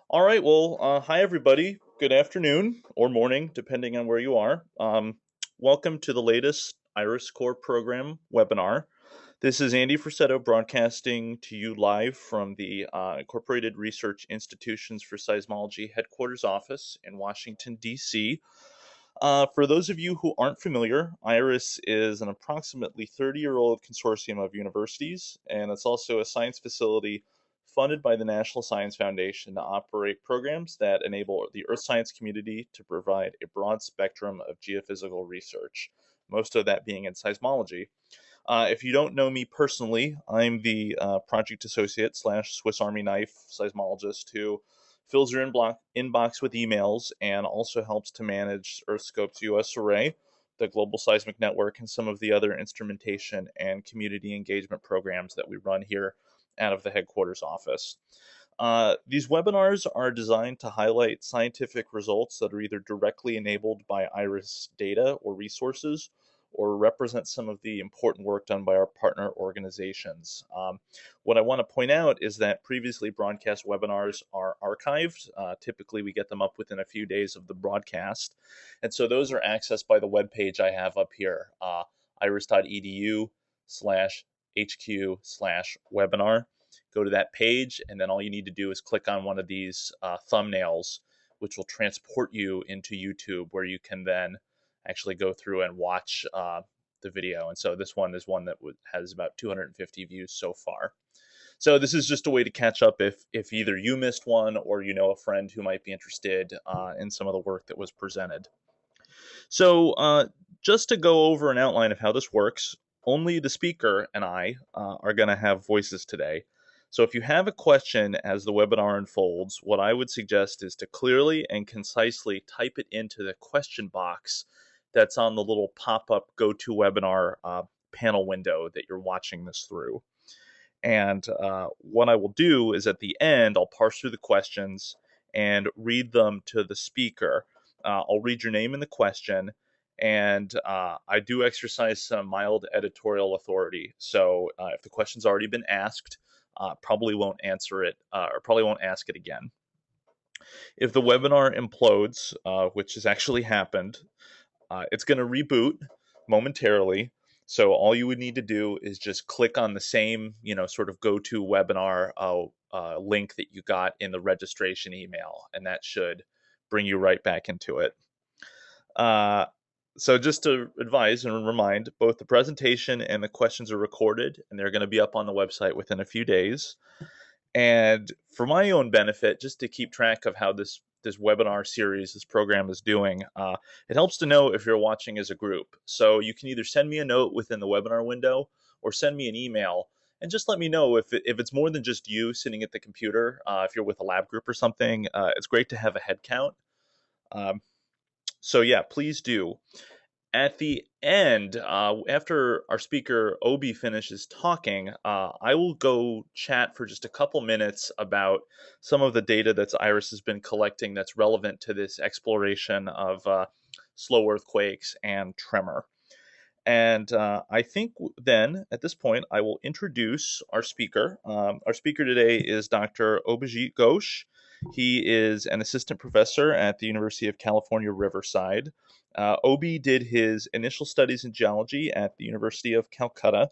All right. Well, hi everybody. Good afternoon or morning, depending on where you are. Welcome to the latest Iris Core program webinar. This is Andy Frisetto broadcasting to you live from the Incorporated Research Institutions for Seismology headquarters office in Washington, D.C. For those of you who aren't familiar, IRIS is an approximately 30-year-old consortium of universities, and it's also a science facility funded by the National Science Foundation to operate programs that enable the earth science community to provide a broad spectrum of geophysical research, most of that being in seismology. If you don't know me personally, I'm the project associate slash Swiss Army knife seismologist who fills your inbox with emails and also helps to manage EarthScope's US Array, the Global Seismic Network, and some of the other instrumentation and community engagement programs that we run here out of the headquarters office. These webinars are designed to highlight scientific results that are either directly enabled by IRIS data or resources, or represent some of the important work done by our partner organizations. What I want to point out is that previously broadcast webinars are archived. Typically, we get them up within a few days of the broadcast. And so those are accessed by the webpage I have up here, iris.edu/HQ/webinar. Go to that page, and then all you need to do is click on one of these thumbnails, which will transport you into YouTube, where you can then actually go through and watch the video. And so this one is one that has about 250 views so far. So this is just a way to catch up if either you missed one or you know a friend who might be interested in some of the work that was presented. So just to go over an outline of how this works, only the speaker and I are going to have voices today. So if you have a question as the webinar unfolds, what I would suggest is to clearly and concisely type it into the question box that's on the little pop-up GoToWebinar panel window that you're watching this through. And what I will do is at the end, I'll parse through the questions and read them to the speaker. I'll read your name in the question, and I do exercise some mild editorial authority. So if the question's already been asked, probably won't answer it or probably won't ask it again. If the webinar implodes, which has actually happened, it's going to reboot momentarily. So all you would need to do is just click on the same, sort of GoToWebinar link that you got in the registration email, and that should bring you right back into it. So just to advise and remind, both the presentation and the questions are recorded, and they're going to be up on the website within a few days. And for my own benefit, just to keep track of how this webinar series, this program is doing, it helps to know if you're watching as a group. So you can either send me a note within the webinar window or send me an email and just let me know if it's more than just you sitting at the computer. If you're with a lab group or something, it's great to have a head count. So yeah, please do. At the end, after our speaker Obi finishes talking, I will go chat for just a couple minutes about some of the data that Iris has been collecting that's relevant to this exploration of slow earthquakes and tremor. And I think then, at this point, I will introduce our speaker. Our speaker today is Dr. Abhijit Ghosh. He is an assistant professor at the University of California, Riverside. Obi did his initial studies in geology at the University of Calcutta,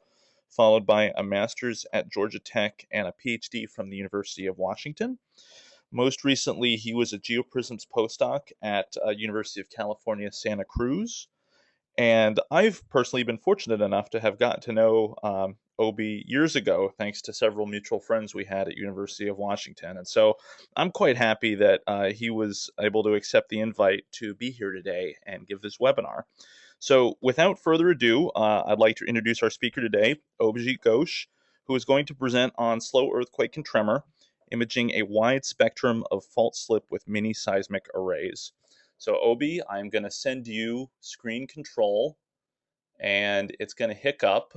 followed by a master's at Georgia Tech and a PhD from the University of Washington. Most recently, he was a geoprisms postdoc at University of California, Santa Cruz. And I've personally been fortunate enough to have gotten to know Obi years ago, thanks to several mutual friends we had at University of Washington. And so I'm quite happy that he was able to accept the invite to be here today and give this webinar. So without further ado, I'd like to introduce our speaker today, Abhijit Ghosh, who is going to present on slow earthquake and tremor, imaging a wide spectrum of fault slip with mini seismic arrays. So Obi, I'm going to send you screen control, and it's going to hiccup,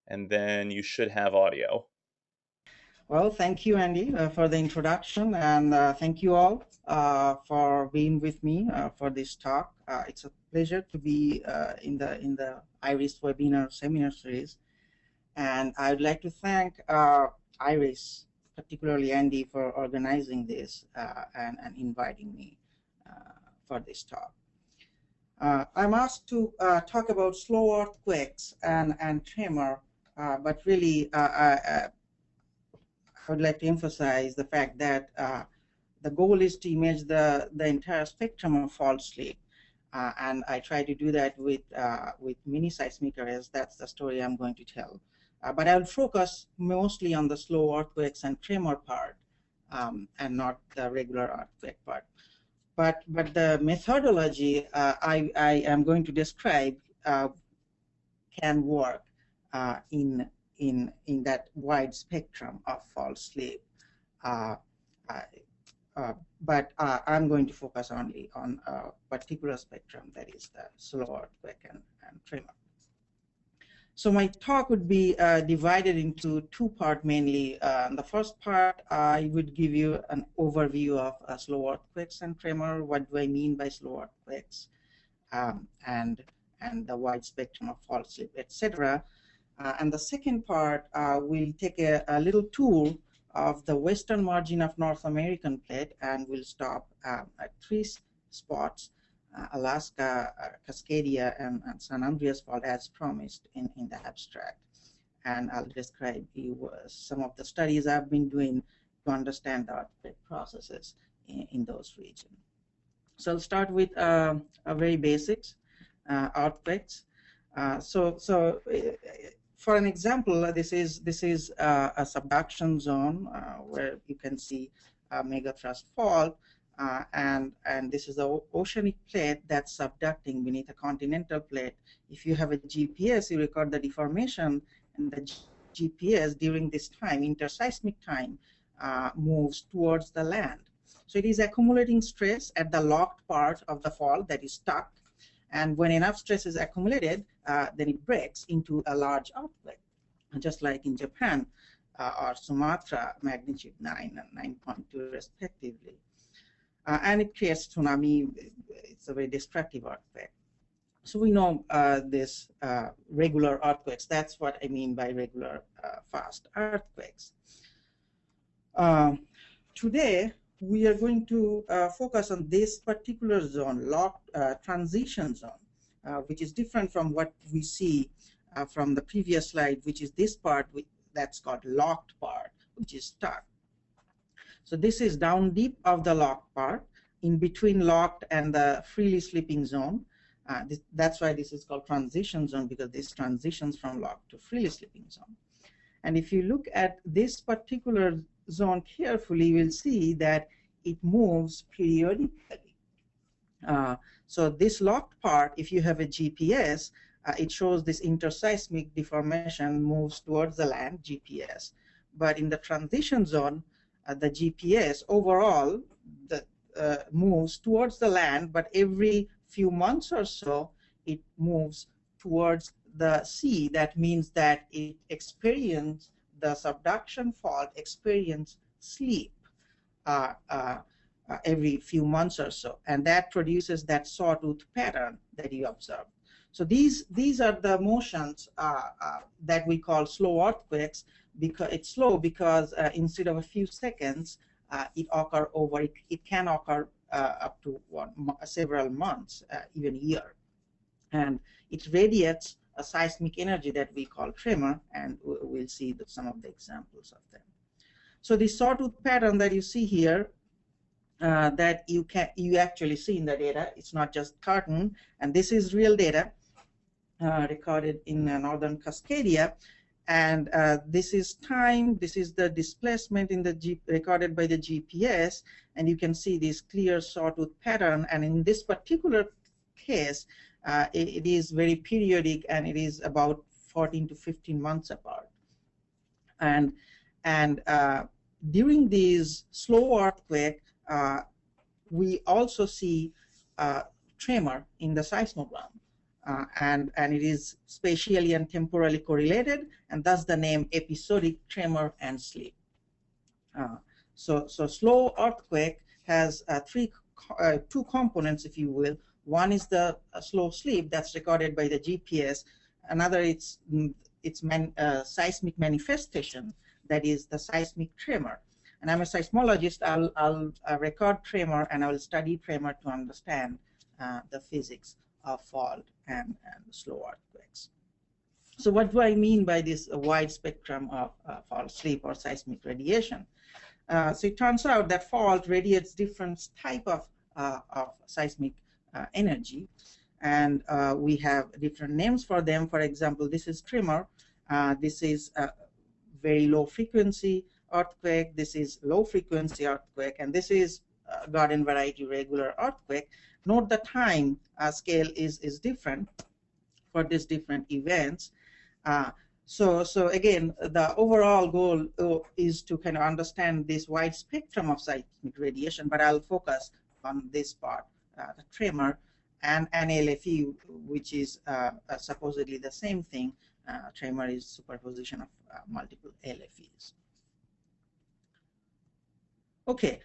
and then you should have audio. Well, thank you, Andy, for the introduction, and thank you all for being with me for this talk. It's a pleasure to be in the IRIS webinar seminar series, and I'd like to thank IRIS particularly Andy for organizing this and inviting me for this talk. I'm asked to talk about slow earthquakes and tremor, but really I would like to emphasize the fact that the goal is to image the entire spectrum of fault sleep. And I try to do that with mini seismic arrays. That's the story I'm going to tell. But I'll focus mostly on the slow earthquakes and tremor part, and not the regular earthquake part. But the methodology I am going to describe can work in that wide spectrum of fault sleep. But I'm going to focus only on a particular spectrum, that is the slow earthquake and tremor. So my talk would be divided into two parts mainly. The first part, I would give you an overview of slow earthquakes and tremor. What do I mean by slow earthquakes, and the wide spectrum of fault sleep, etc. And the second part, we'll take a little tour of the western margin of North American plate, and we'll stop at three spots: Alaska, Cascadia, and San Andreas Fault, as promised in the abstract. And I'll describe you some of the studies I've been doing to understand the earthquake processes in those regions. So I'll start with a very basics, earthquakes. For an example, this is a subduction zone where you can see a megathrust fault, and this is the oceanic plate that's subducting beneath a continental plate. If you have a GPS, you record the deformation, and the GPS during this time, interseismic time, moves towards the land. So it is accumulating stress at the locked part of the fault that is stuck. And when enough stress is accumulated, then it breaks into a large earthquake, just like in Japan or Sumatra, magnitude 9 and 9.2 respectively. And it creates tsunami. It's a very destructive earthquake. So we know this regular earthquakes. That's what I mean by regular fast earthquakes. Today, we are going to focus on this particular zone, locked transition zone, which is different from what we see from the previous slide, which is this part that's called locked part, which is stuck. So this is down deep of the locked part, in between locked and the freely slipping zone. That's why this is called transition zone, because this transitions from locked to freely slipping zone. And if you look at this particular zone carefully, you will see that it moves periodically. So this locked part, if you have a GPS, it shows this interseismic deformation moves towards the land, GPS. But in the transition zone, the GPS overall moves towards the land, but every few months or so, it moves towards the sea. That means that it experiences the subduction fault, experience sleep every few months or so, and that produces that sawtooth pattern that you observe. So these are the motions that we call slow earthquakes, because it's slow because instead of a few seconds, it can occur up to several months, even a year, and it radiates a seismic energy that we call tremor, and we'll see some of the examples of them. So the sawtooth pattern that you see here, that you actually see in the data, it's not just cartoon, and this is real data recorded in northern Cascadia, and this is time. This is the displacement in the recorded by the GPS, and you can see this clear sawtooth pattern. And in this particular case, it is very periodic, and it is about 14 to 15 months apart. And during these slow earthquake, we also see tremor in the seismogram, and it is spatially and temporally correlated, and thus the name episodic tremor and sleep. So slow earthquake has two components, if you will. One is the slow sleep that's recorded by the GPS. Another, it's seismic manifestation, that is the seismic tremor. And I'm a seismologist. I'll record tremor, and I will study tremor to understand the physics of fault and slow earthquakes. So what do I mean by this wide spectrum of fault slip or seismic radiation? So it turns out that fault radiates different type of seismic energy, and we have different names for them. For example, this is tremor. This is a very low frequency earthquake. This is low frequency earthquake, and this is garden variety regular earthquake. Note the time scale is different for these different events. So again, the overall goal is to kind of understand this wide spectrum of seismic radiation, but I'll focus on this part, the tremor and LFE, which is supposedly the same thing. Tremor is superposition of multiple LFEs. Okay,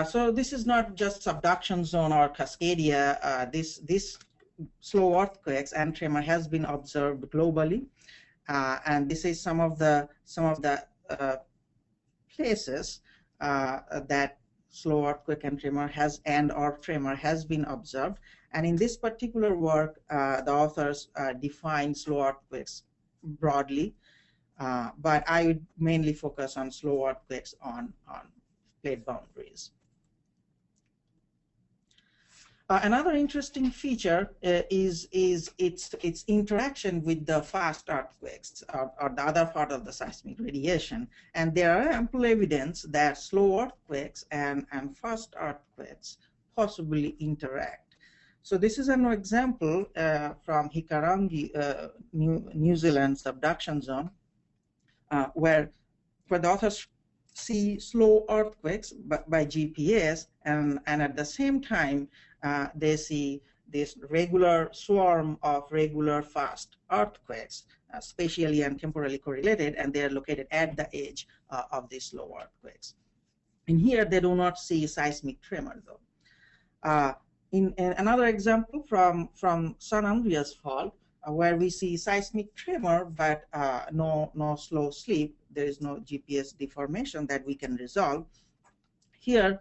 so this is not just subduction zone or Cascadia. This slow earthquakes and tremor has been observed globally. And this is some of the places that slow earthquake and tremor has been observed. And in this particular work, the authors define slow earthquakes broadly, but I would mainly focus on slow earthquakes on plate boundaries. Another interesting feature is its interaction with the fast earthquakes or the other part of the seismic radiation. And there are ample evidence that slow earthquakes and fast earthquakes possibly interact. So this is an example from Hikarangi, New Zealand subduction zone, where the authors see slow earthquakes by GPS, and at the same time they see this regular swarm of regular fast earthquakes, spatially and temporally correlated, and they are located at the edge of these slow earthquakes. And here they do not see seismic tremor though. In another example from San Andreas fault, where we see seismic tremor but no slow slip, there is no GPS deformation that we can resolve. Here,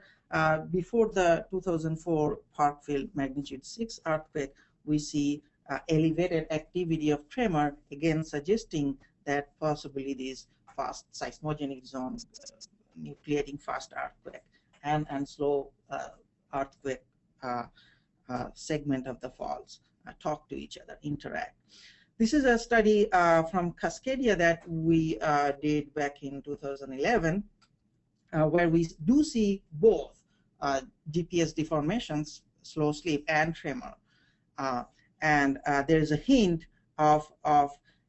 before the 2004 Parkville magnitude 6 earthquake, we see elevated activity of tremor, again suggesting that possibly this fast seismogenic zone nucleating fast earthquake and slow earthquake segment of the faults talk to each other, interact. This is a study from Cascadia that we did back in 2011, where we do see both GPS deformations, slow slip, and tremor. And there is a hint of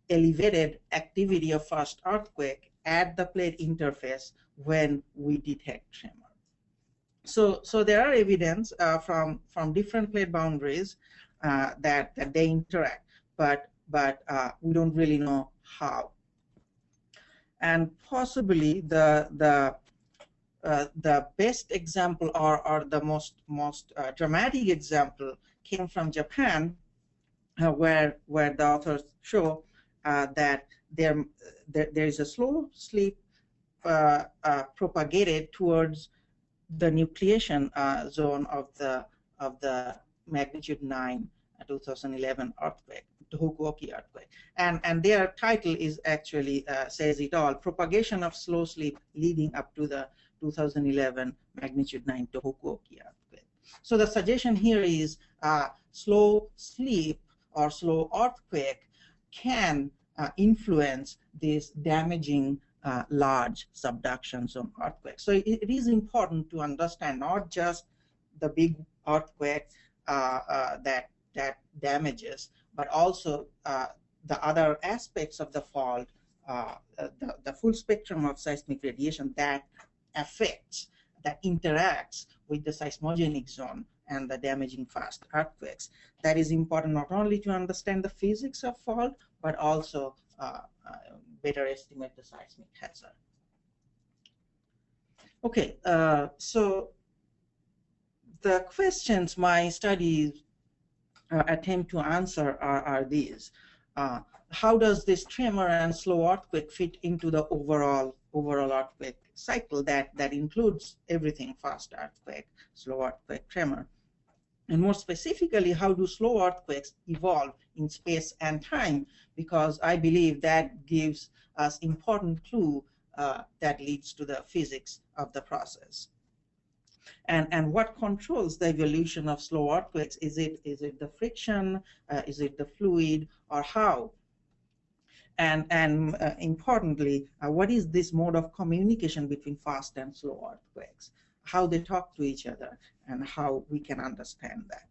elevated activity of fast earthquake at the plate interface when we detect tremor. So there are evidence from different plate boundaries that they interact, but we don't really know how. And possibly the best example or the most dramatic example came from Japan, where the authors show that there is a slow slip propagated towards the nucleation zone of the magnitude 9 2011 earthquake, Tohoku-oki earthquake, and their title is actually says it all: propagation of slow slip leading up to the 2011 magnitude 9 Tohoku-oki earthquake. So the suggestion here is slow slip or slow earthquake can influence this damaging large subduction zone earthquake. So it is important to understand not just the big earthquake that damages, but also the other aspects of the fault, the full spectrum of seismic radiation that affects, that interacts with the seismogenic zone and the damaging fast earthquakes. That is important not only to understand the physics of fault, but also better estimate the seismic hazard. Okay, so the questions my studies attempt to answer are these. How does this tremor and slow earthquake fit into the overall overall earthquake cycle that includes everything: fast earthquake, slow earthquake, tremor. And more specifically, how do slow earthquakes evolve in space and time? Because I believe that gives us important clue that leads to the physics of the process. And what controls the evolution of slow earthquakes? Is it the friction? Is it the fluid? Or how? And importantly, what is this mode of communication between fast and slow earthquakes? How they talk to each other and how we can understand that.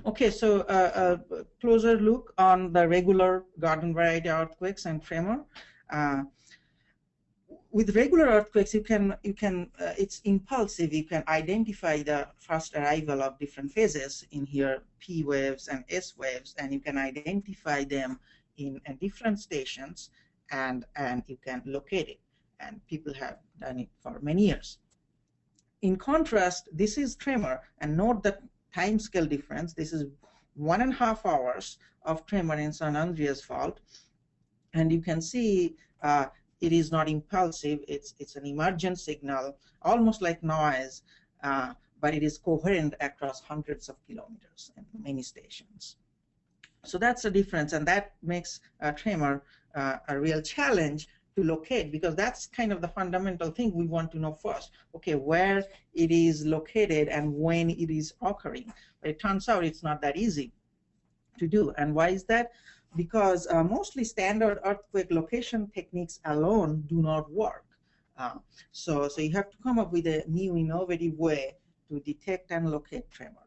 Okay, so a closer look on the regular garden variety earthquakes and tremor. With regular earthquakes, it's impulsive. You can identify the first arrival of different phases in here, P waves and S waves, and you can identify them in different stations, and you can locate it. And people have done it for many years. In contrast, this is tremor, and note the time scale difference. This is 1.5 hours of tremor in San Andreas fault, and you can see it is not impulsive. It's an emergent signal, almost like noise, but it is coherent across hundreds of kilometers and many stations. So that's the difference, and that makes tremor a real challenge to locate, because that's kind of the fundamental thing we want to know first. Okay, where it is located and when it is occurring. But it turns out it's not that easy to do. And why is that? Because mostly standard earthquake location techniques alone do not work. So you have to come up with a new innovative way to detect and locate tremor.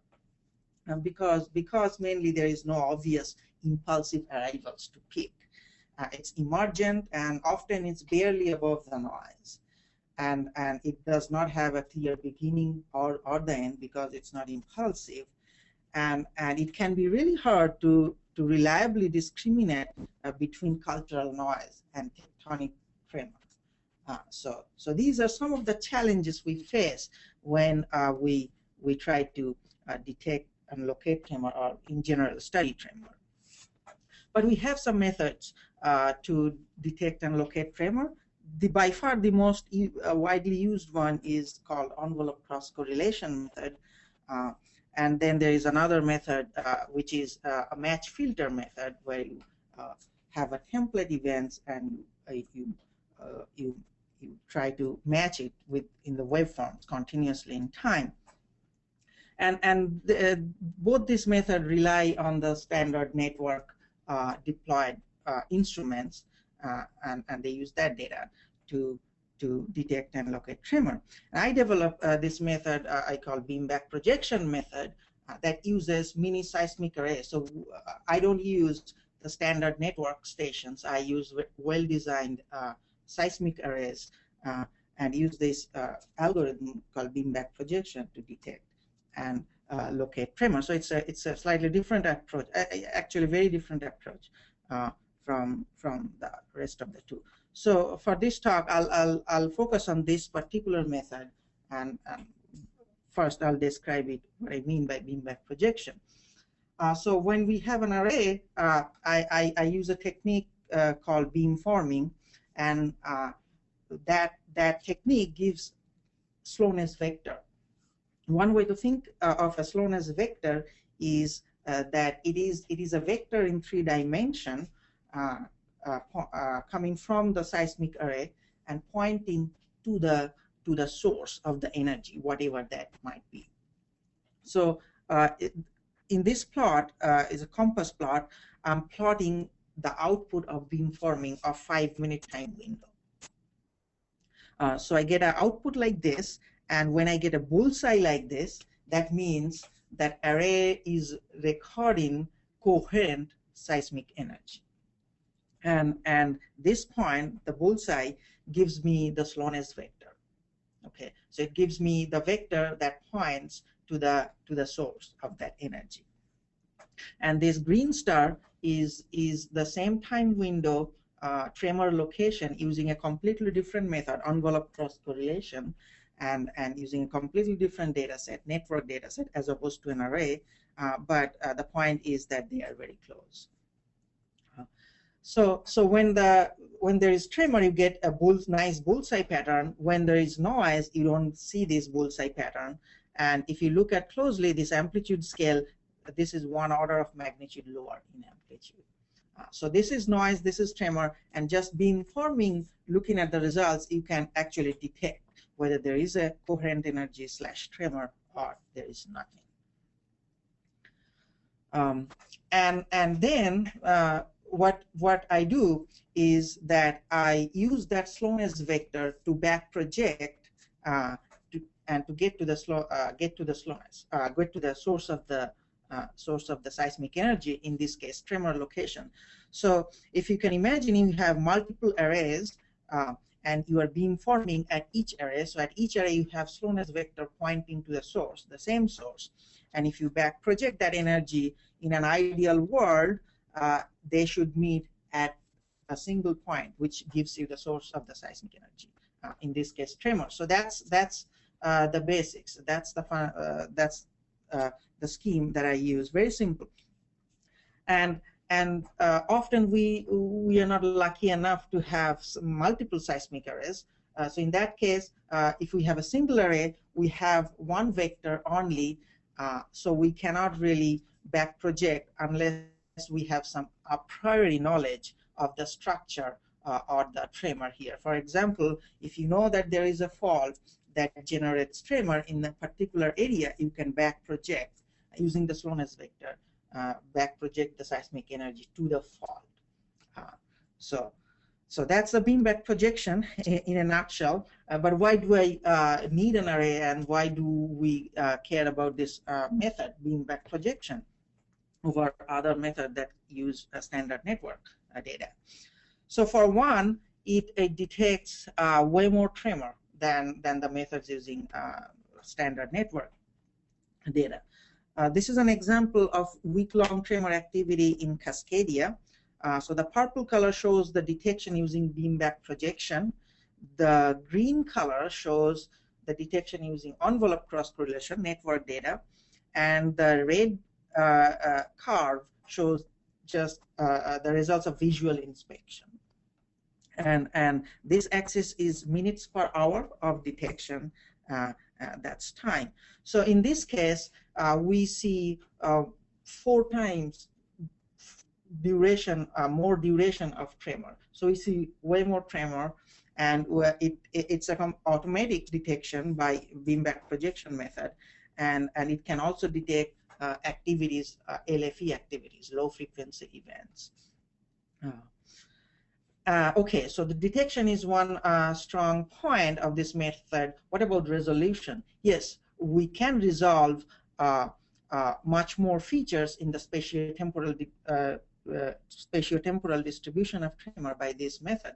And because mainly there is no obvious impulsive arrivals to pick. It's emergent, and often it's barely above the noise. And it does not have a clear beginning or the end because it's not impulsive. And it can be really hard to reliably discriminate between cultural noise and tectonic tremor. So these are some of the challenges we face when we try to detect and locate tremor, or in general study tremor. But we have some methods to detect and locate tremor. By far the most widely used one is called envelope cross correlation method. And then there is another method, which is a match filter method, where you have a template events and you try to match it in the waveforms continuously in time. And both these methods rely on the standard network deployed instruments, and they use that data to detect and locate tremor. And I developed this method I call beam back projection method that uses mini seismic arrays. So I don't use the standard network stations. I use well-designed seismic arrays and use this algorithm called beam back projection to detect and locate tremor. So it's a slightly different approach, actually very different approach from the rest of the two. So for this talk, I'll focus on this particular method, and first I'll describe it, what I mean by beam back projection. So when we have an array, I use a technique called beam forming, and that technique gives slowness vector. One way to think of a slowness vector is that it is a vector in 3 dimensions coming from the seismic array and pointing to the source of the energy, whatever that might be. So in this plot is a compass plot. I'm plotting the output of beam forming of 5-minute time window. So I get an output like this, and when I get a bullseye like this, that means that array is recording coherent seismic energy. And this point, the bullseye, gives me the slowness vector. Okay, so it gives me the vector that points to the source of that energy. And this green star is the same time window tremor location using a completely different method, envelope cross correlation, and using a completely different data set, network data set, as opposed to an array. But the point is that they are very close. So when when there is tremor, you get a nice bullseye pattern. When there is noise, you don't see this bullseye pattern. And if you look at closely, this amplitude scale, this is 1 order of magnitude lower in amplitude. So this is noise, this is tremor, and just beamforming, looking at the results, you can actually detect whether there is a coherent energy / tremor or there is nothing. And then what I do is that I use that slowness vector to back project and to get to the slowness, get to the source of the seismic energy, in this case tremor location. So if you can imagine, you have multiple arrays and you are beamforming at each array. So at each array you have slowness vector pointing to the source, the same source. And if you back project that energy in an ideal world, they should meet at a single point, which gives you the source of the seismic energy. In this case, tremor. So that's the basics. That's the scheme that I use. Very simple. And often we are not lucky enough to have multiple seismic arrays. So in that case, if we have a single array, we have one vector only. So we cannot really back project unless we have some a priori knowledge of the structure or the tremor here. For example, if you know that there is a fault that generates tremor in a particular area, you can back project using the slowness vector, back project the seismic energy to the fault. So that's the beam back projection in a nutshell. But why do I need an array, and why do we care about this method, beam back projection, over other methods that use a standard network data? So for one, it detects way more tremor than the methods using standard network data. This is an example of week-long tremor activity in Cascadia. So the purple color shows the detection using beam back projection. The green color shows the detection using envelope cross correlation network data, and the red curve shows just the results of visual inspection. And this axis is minutes per hour of detection. That's time. So in this case, we see 4 times duration, more duration of tremor. So we see way more tremor, and it's an automatic detection by beam back projection method, and it can also detect activities, LFE activities, low frequency events. Okay, so the detection is one strong point of this method. What about resolution? Yes, we can resolve much more features in the spatiotemporal distribution of tremor by this method.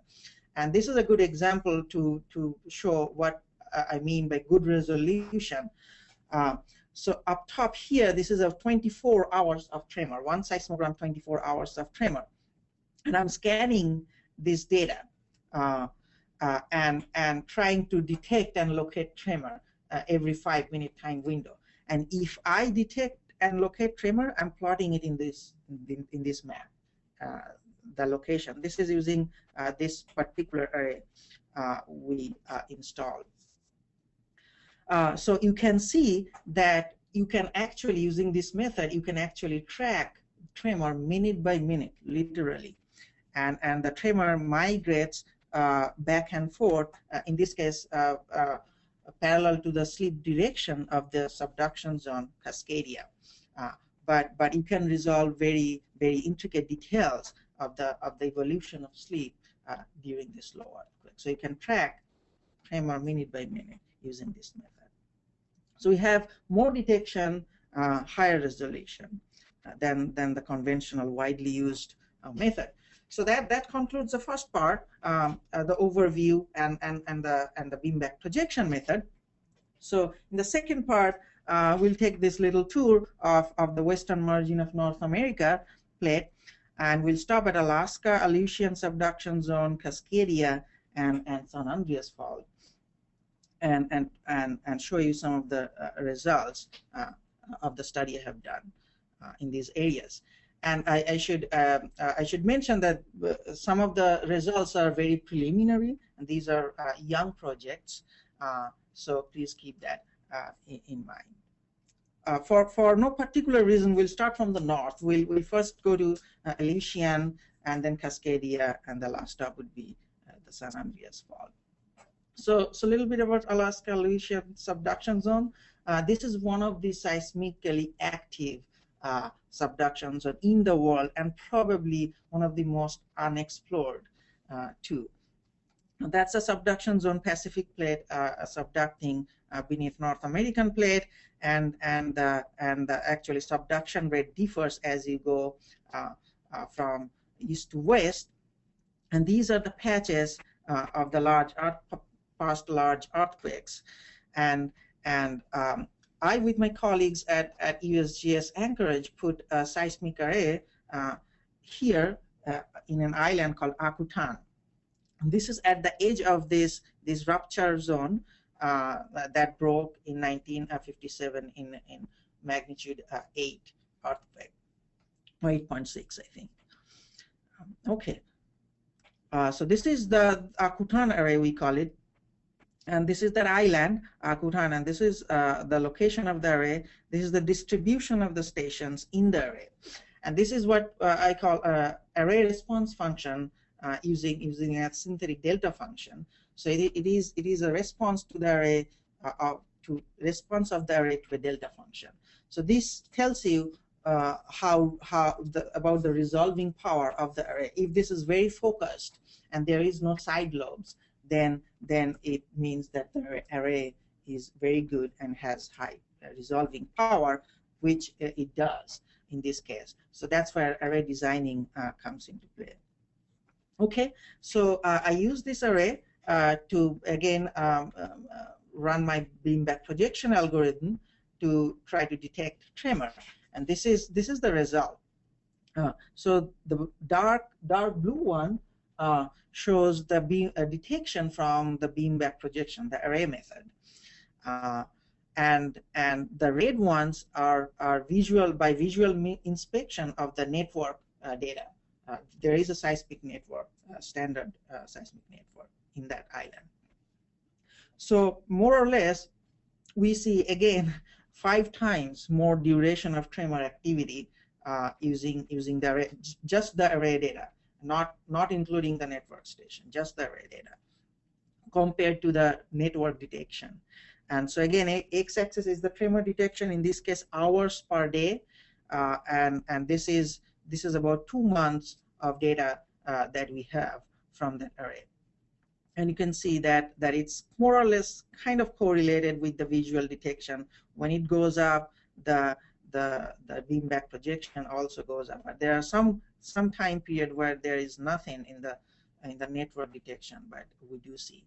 And this is a good example to show what I mean by good resolution. So up top here, this is a 24 hours of tremor, one seismogram, 24 hours of tremor. And I'm scanning this data and trying to detect and locate tremor every 5-minute time window. And if I detect and locate tremor, I'm plotting it in this map, the location. This is using this particular array we installed. So you can see that you can actually, using this method, you can actually track tremor minute by minute, literally. And the tremor migrates back and forth, in this case, parallel to the sleep direction of the subduction zone, Cascadia. But you can resolve very, very intricate details of the evolution of sleep during this slow earthquake. So you can track tremor minute by minute using this method. So we have more detection, higher resolution than the conventional, widely used method. So that concludes the first part, the overview and the beam back projection method. So in the second part, we'll take this little tour of the western margin of North America plate, and we'll stop at Alaska, Aleutian subduction zone, Cascadia, and San Andreas Fault, and show you some of the results of the study I have done in these areas. And I should mention that some of the results are very preliminary, and these are young projects. So please keep that in mind. For no particular reason, we'll start from the north. We'll first go to Aleutian, and then Cascadia, and the last stop would be the San Andreas Fault. So a little bit about Alaska Aleutian subduction zone. This is one of the seismically active subduction zones in the world, and probably one of the most unexplored too. That's a subduction zone, Pacific plate subducting beneath North American plate, and actually subduction rate differs as you go from east to west. And these are the patches of the past large earthquakes. And I, with my colleagues at USGS Anchorage, put a seismic array here in an island called Akutan. This is at the edge of this rupture zone that broke in 1957 in magnitude 8 earthquake, or 8.6, I think. Okay, so this is the Akutan array, we call it, and this is that island, Akutan, and this is the location of the array. This is the distribution of the stations in the array, and this is what I call array response function. Using a synthetic delta function. So it is a response to the array response of the array to a delta function. So this tells you about the resolving power of the array. If this is very focused and there is no side lobes, then it means that the array is very good and has high resolving power, which it does in this case. So that's where array designing comes into play. Okay, so I use this array to again run my beam back projection algorithm to try to detect tremor, and this is the result. So the dark blue one shows the beam detection from the beam back projection, the array method, and the red ones are visual by visual inspection of the network data. There is a seismic network, standard seismic network in that island. So more or less, we see again 5 times more duration of tremor activity using the array, just the array data, not including the network station, just the array data, compared to the network detection. And so again, x-axis is the tremor detection, in this case hours per day, and this is about 2 months of data that we have from that array. And you can see that it's more or less kind of correlated with the visual detection. When it goes up, the beam back projection also goes up. But there are some time period where there is nothing in the network detection, but we do see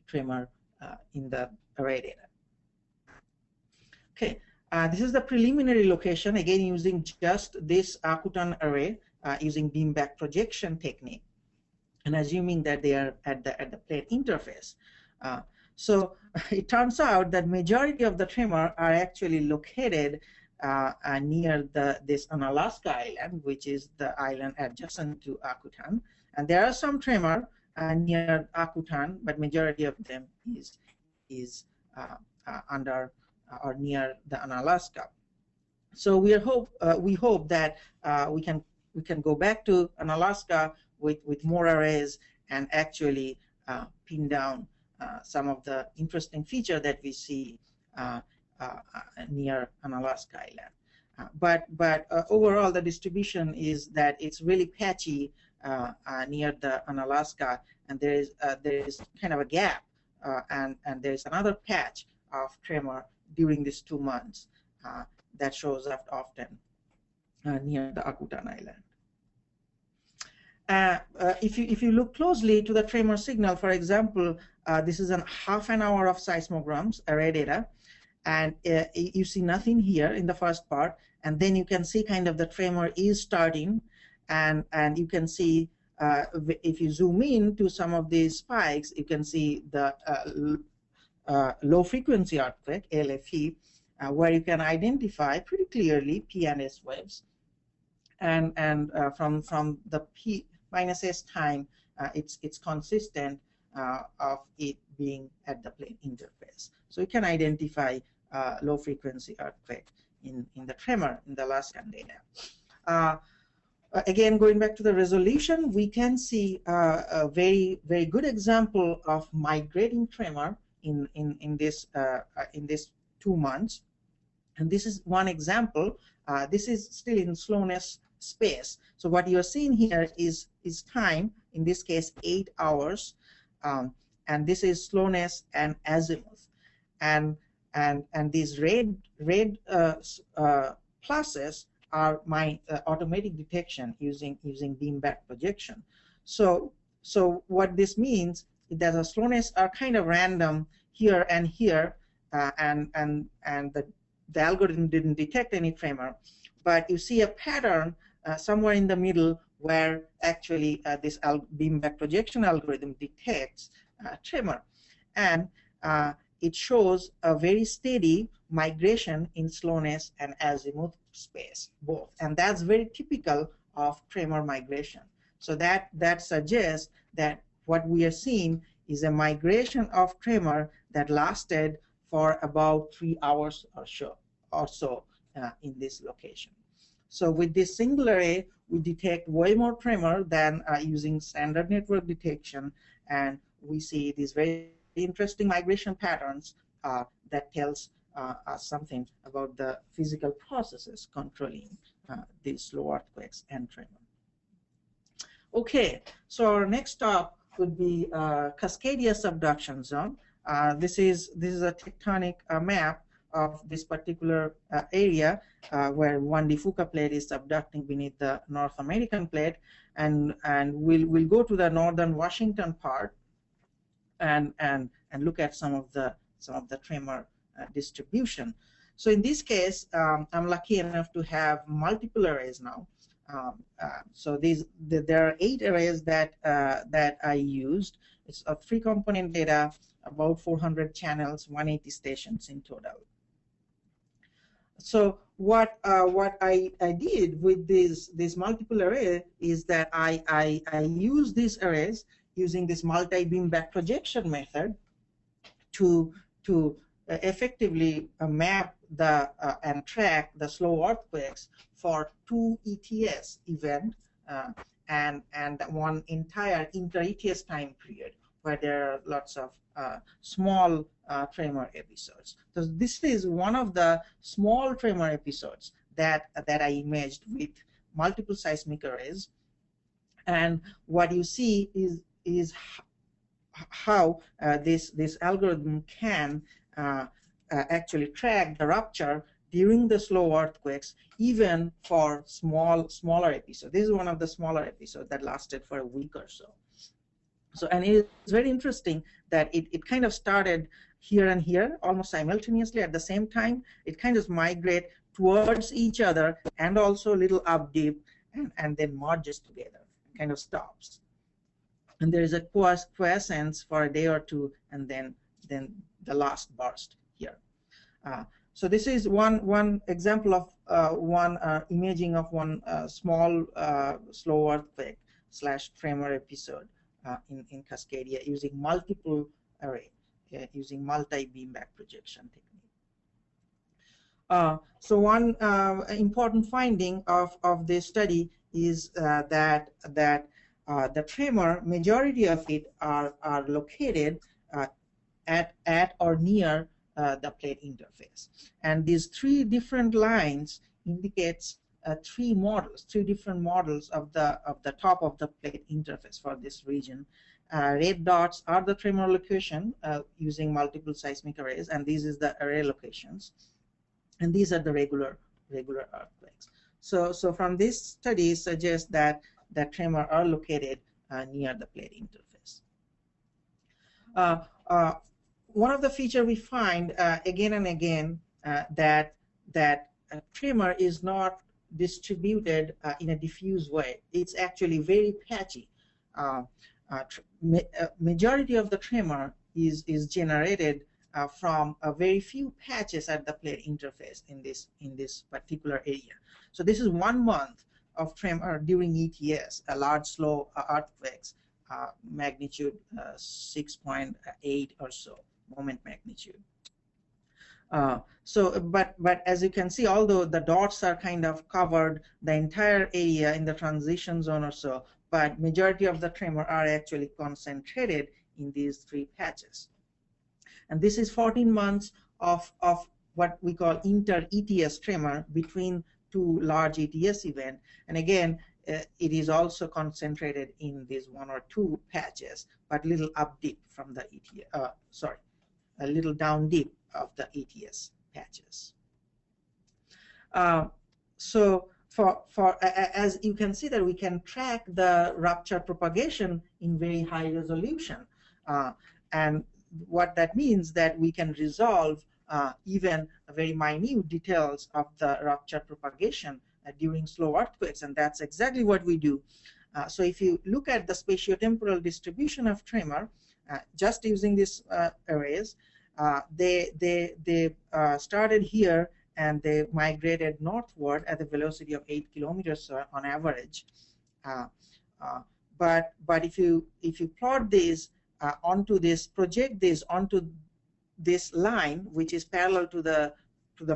tremor in the array data. Okay. This is the preliminary location, again using just this Akutan array, using beam back projection technique, and assuming that they are at the plate interface. So it turns out that majority of the tremor are actually located near this Unalaska island, which is the island adjacent to Akutan, and there are some tremor near Akutan, but majority of them is under or near the Unalaska. So we hope that we can go back to Unalaska with more arrays and actually pin down some of the interesting feature that we see near Unalaska island. But overall, the distribution is that it's really patchy near the Unalaska, and there is kind of a gap, and there is another patch of tremor during these 2 months that shows up often near the Akutan island. If you look closely to the tremor signal, for example, this is a half an hour of seismograms array data, and you see nothing here in the first part, and then you can see kind of the tremor is starting, and you can see if you zoom in to some of these spikes, you can see the low frequency earthquake, LFE, where you can identify pretty clearly P and S waves. and from the p minus s time, it's consistent of it being at the plate interface. So you can identify low frequency earthquake in the tremor in the Alaskan data. Again, going back to the resolution, we can see a very good example of migrating tremor in this 2 months. And this is one example. This is still in slowness space. So what you're seeing here is time, in this case 8 hours, and this is slowness and azimuth. And these red pluses are my automatic detection using beam back projection. So what this means is that the slowness are kind of random here and here, and the algorithm didn't detect any tremor, but you see a pattern somewhere in the middle where actually this beam back projection algorithm detects tremor, and it shows a very steady migration in slowness and azimuth space both, and that's very typical of tremor migration. So that suggests that what we are seeing is a migration of tremor that lasted for about 3 hours or so in this location. So with this single array, we detect way more tremor than using standard network detection, and we see these very interesting migration patterns that tells us something about the physical processes controlling these slow earthquakes and tremor. Okay, so our next stop would be Cascadia subduction zone. This is a tectonic map of this particular area where 1D Fuca plate is subducting beneath the North American plate, and we'll go to the northern Washington part and look at some of the tremor distribution. So in this case, I'm lucky enough to have multiple arrays now. So there are 8 arrays that I used. It's a 3-component data, about 400 channels, 180 stations in total. So what I did with this multiple array is that I use these arrays using this multi-beam back projection method to effectively map and track the slow earthquakes for 2 ETS event and one entire inter-ETS time period where there are lots of small tremor episodes. So this is one of the small tremor episodes that I imaged with multiple seismic arrays, and what you see is how this algorithm can actually track the rupture during the slow earthquakes, even for smaller episodes. This is one of the smaller episodes that lasted for a week or so. So, and it's very interesting that it kind of started here and here almost simultaneously at the same time. It kind of migrate towards each other and also a little up deep, and then merges together, kind of stops. And there is a quiescence for a day or two, and then the last burst here. So this is one example of one imaging of one small slow earthquake / tremor episode in Cascadia using multiple array, using multi-beam back projection technique. So one important finding of this study is that the tremor, majority of it are located at or near the plate interface, and these 3 different lines indicates 3 different models of the top of the plate interface for this region. Red dots are the tremor location using multiple seismic arrays, and this is the array locations, and these are the regular earthquakes. So from this study suggests that tremor are located near the plate interface. One of the features we find again and again that tremor is not distributed in a diffuse way. It's actually very patchy. Majority of the tremor is generated from a very few patches at the plate interface in this particular area. So this is 1 month. of tremor during ETS, a large slow earthquakes, magnitude 6.8 or so, moment magnitude. But as you can see, although the dots are kind of covered the entire area in the transition zone or so, but majority of the tremor are actually concentrated in these three patches. And this is 14 months of what we call inter-ETS tremor between two large ETS events. And again, it is also concentrated in these one or two patches, but little up dip from the ETS, a little down dip of the ETS patches. So as you can see that we can track the rupture propagation in very high resolution. And what that means that we can resolve even very minute details of the rupture propagation during slow earthquakes, and that's exactly what we do. So if you look at the spatiotemporal distribution of tremor, just using these arrays, they started here and they migrated northward at a velocity of 8 kilometers on average. But if you plot this onto this, project this onto this line, which is parallel to the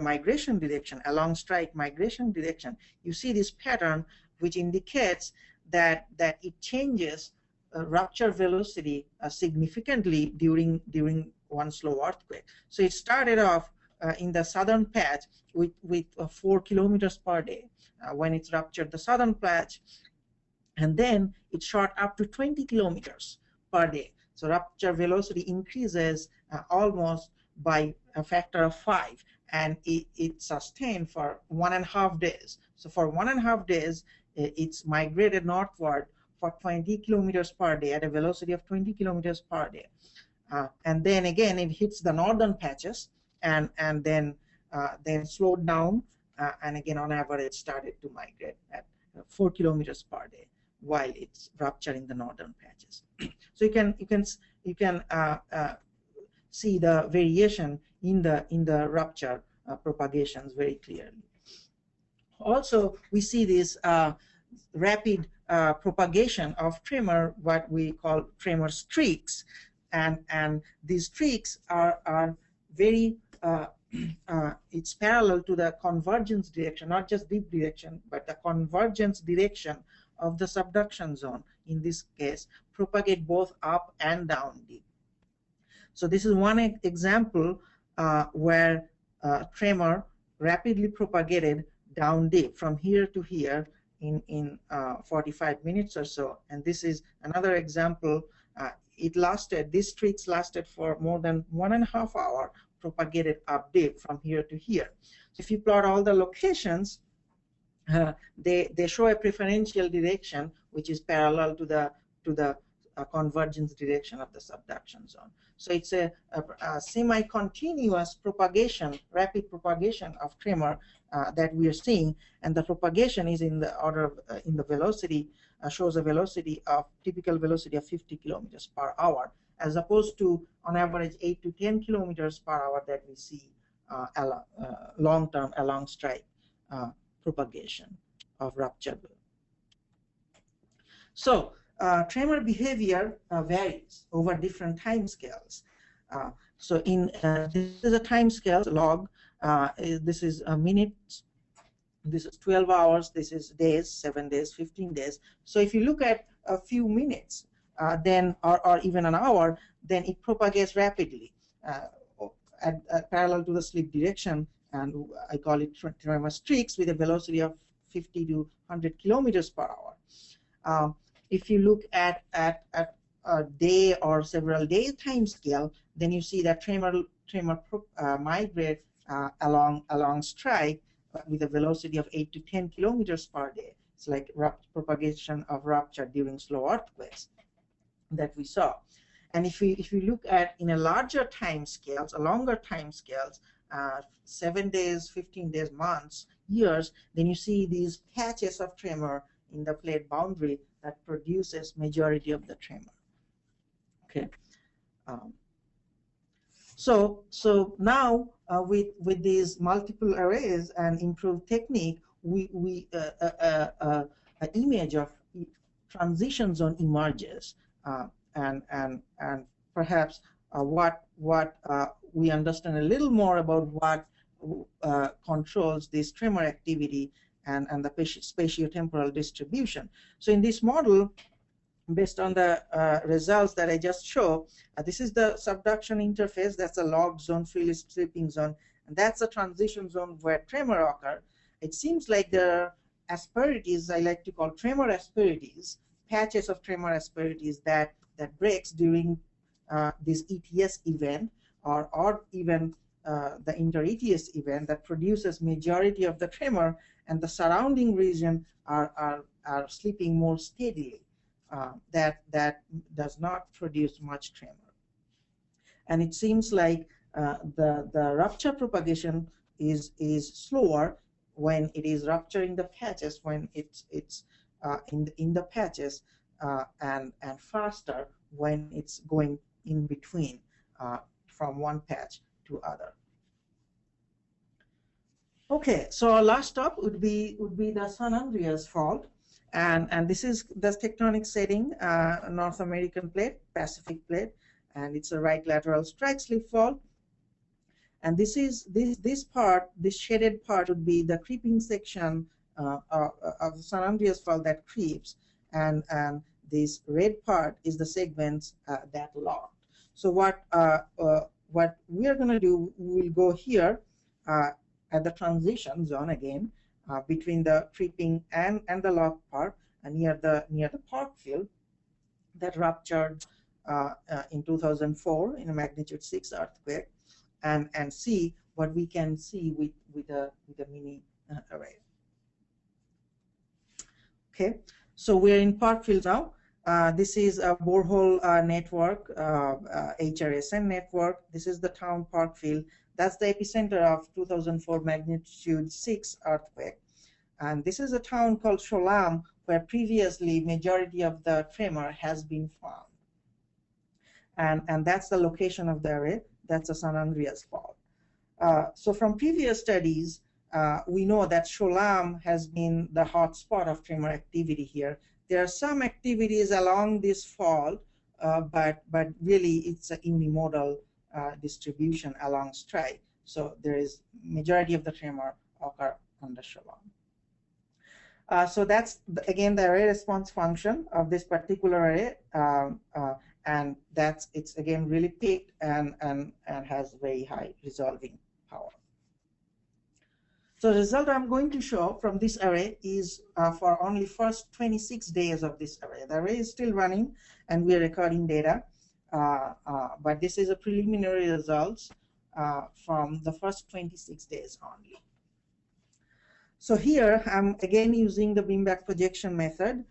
migration direction, along strike migration direction, you see this pattern, which indicates that it changes rupture velocity significantly during one slow earthquake. So it started off in the southern patch with 4 kilometers per day when it's ruptured the southern patch, and then it shot up to 20 kilometers per day. So rupture velocity increases almost by a factor of 5, and it sustained for 1.5 days. So for 1.5 days, it's migrated northward for 20 kilometers per day at a velocity of 20 kilometers per day. And then again, it hits the northern patches and then slowed down, and again on average started to migrate at 4 kilometers per day while it's rupturing the northern patches. So you can see the variation in the rupture propagations very clearly. Also, we see this rapid propagation of tremor, what we call tremor streaks, and these streaks are very it's parallel to the convergence direction, not just deep direction, but the convergence direction of the subduction zone. In this case, propagate both up and down deep. So this is one example where tremor rapidly propagated down deep from here to here in 45 minutes or so. And this is another example. These streaks lasted for more than 1.5 hours, propagated up deep from here to here. So if you plot all the locations, they show a preferential direction which is parallel to the convergence direction of the subduction zone. So it's a semi-continuous propagation, rapid propagation of tremor that we are seeing, and the propagation is in the order of in the velocity, shows a velocity of typical velocity of 50 kilometers per hour, as opposed to on average 8 to 10 kilometers per hour that we see long-term along strike propagation of rupture. So tremor behavior varies over different time scales. So this is a time scale log. This is minutes. This is 12 hours. This is days, 7 days, 15 days. So if you look at a few minutes, then or even an hour, then it propagates rapidly at parallel to the slip direction, and I call it tremor streaks with a velocity of 50 to 100 kilometers per hour. If you look at a day or several days time scale, then you see that tremor migrate along strike with a velocity of 8 to 10 kilometers per day. It's like propagation of rupture during slow earthquakes that we saw. And if you look at in a larger time scales, a longer time scales, 7 days, 15 days, months, years, then you see these patches of tremor in the plate boundary that produces majority of the tremor. Okay. So now with these multiple arrays and improved technique, an image of transition zone emerges, and perhaps what we understand a little more about what controls this tremor activity and the spatiotemporal distribution. So in this model, based on the results that I just showed, this is the subduction interface. That's a log zone, freely slipping zone, and that's a transition zone where tremor occur. It seems like the asperities, I like to call tremor asperities, patches of tremor asperities that breaks during this ETS event, or even the inter-ETS event that produces majority of the tremor, and the surrounding region are sleeping more steadily. That does not produce much tremor. And it seems like the rupture propagation is slower when it is rupturing the patches, when it's in the patches, and faster when it's going in between from one patch to other. Okay, so our last stop would be the San Andreas fault. And this is the tectonic setting, North American plate, Pacific plate, and it's a right lateral strike slip fault. And this part, this shaded part, would be the creeping section of the San Andreas fault that creeps, and this red part is the segments that lock. So what we are going to do, we'll go here at the transition zone again, between the creeping and the lock part, near the park field that ruptured in 2004 in a magnitude 6 earthquake, and see what we can see with a mini array. Okay, so we're in park field now. This is a borehole network, HRSN network. This is the town park field. That's the epicenter of 2004 magnitude 6 earthquake. And this is a town called Sholam, where previously majority of the tremor has been found. And that's the location of the array. That's a San Andreas fault. So from previous studies, we know that Sholam has been the hot spot of tremor activity here. There are some activities along this fault, but really it's a unimodal distribution along strike. So there is majority of the tremor occur on the Sholam. So that's again the array response function of this particular array, and it's again really peaked and has very high resolving power. So the result I'm going to show from this array is for only first 26 days of this array. The array is still running, and we are recording data, but this is a preliminary results from the first 26 days only. So here I'm again using the beam-back projection method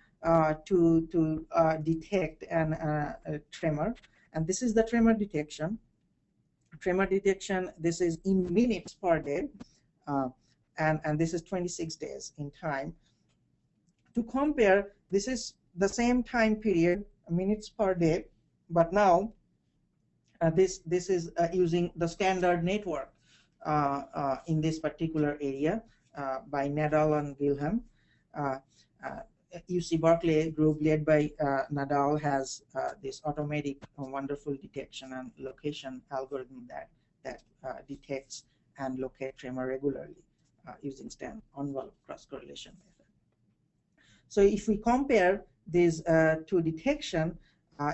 to detect a tremor, and this is the tremor detection. Tremor detection, this is in minutes per day, and this is 26 days in time. To compare, this is the same time period, minutes per day, but now this is using the standard network in this particular area by Nadal and Wilhelm. UC Berkeley group led by Nadal has this automatic wonderful detection and location algorithm that detects and locates tremor regularly using standard envelope cross correlation method. So if we compare these two detection,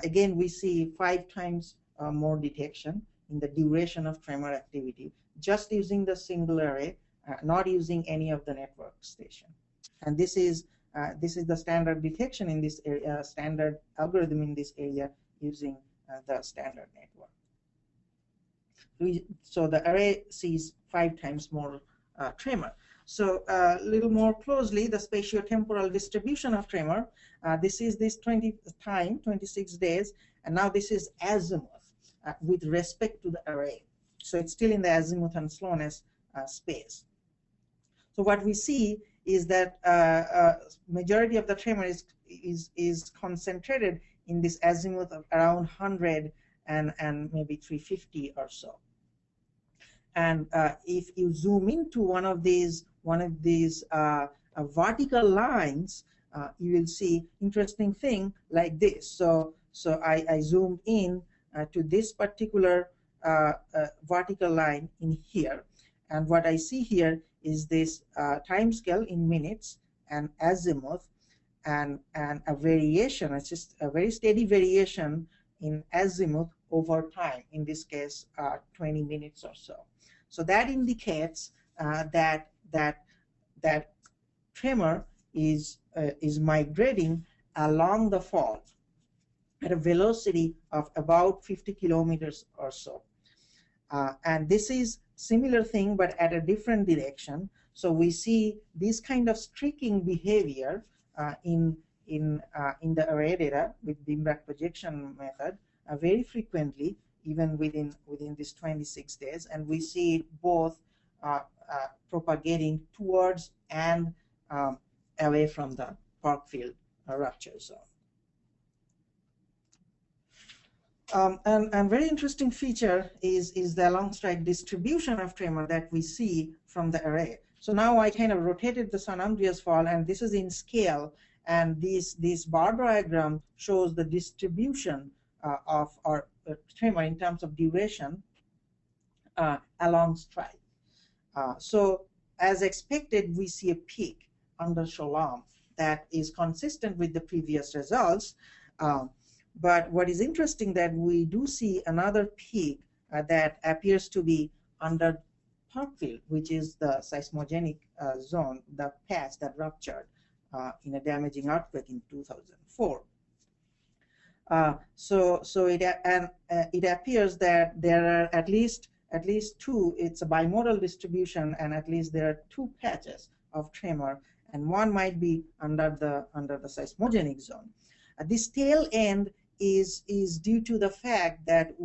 again we see 5 times more detection in the duration of tremor activity, just using the single array, not using any of the network station. And this is the standard detection in this area, standard algorithm in this area using the standard network. So the array sees 5 times more tremor. So a little more closely, the spatiotemporal distribution of tremor. This is this 26 days, and now this is azimuth with respect to the array. So it's still in the azimuth and slowness space. So what we see is that majority of the tremor is concentrated in this azimuth of around 100 and maybe 350 or so. And if you zoom into one of these vertical lines, you will see interesting thing like this. So I zoomed in to this particular vertical line in here, and what I see here is this time scale in minutes and azimuth, and a variation. It's just a very steady variation in azimuth over time, in this case 20 minutes or so. So that indicates that tremor is migrating along the fault at a velocity of about 50 kilometers or so. And this is similar thing, but at a different direction. So we see this kind of streaking behavior in the array data with beam back projection method very frequently, even within these 26 days, and we see it both propagating towards and away from the Parkfield rupture zone. And very interesting feature is the long strike distribution of tremor that we see from the array. So now I kind of rotated the San Andreas fault, and this is in scale, and this bar diagram shows the distribution of our tremor in terms of duration along strike. So as expected, we see a peak under Sholem that is consistent with the previous results. But what is interesting that we do see another peak that appears to be under Parkfield, which is the seismogenic zone, the patch that ruptured in a damaging earthquake in 2004. So it appears that there are at least two. It's a bimodal distribution, and at least there are two patches of tremor, and one might be under the seismogenic zone. This tail end is due to the fact that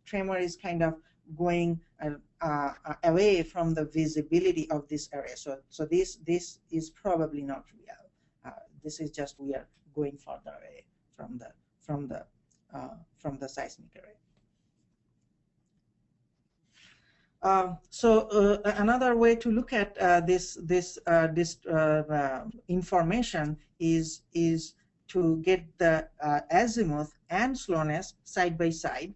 tremor is kind of going away from the visibility of this area. So this is probably not real. This is just we are going further away from the seismic array. So another way to look at this information is to get the azimuth and slowness side by side,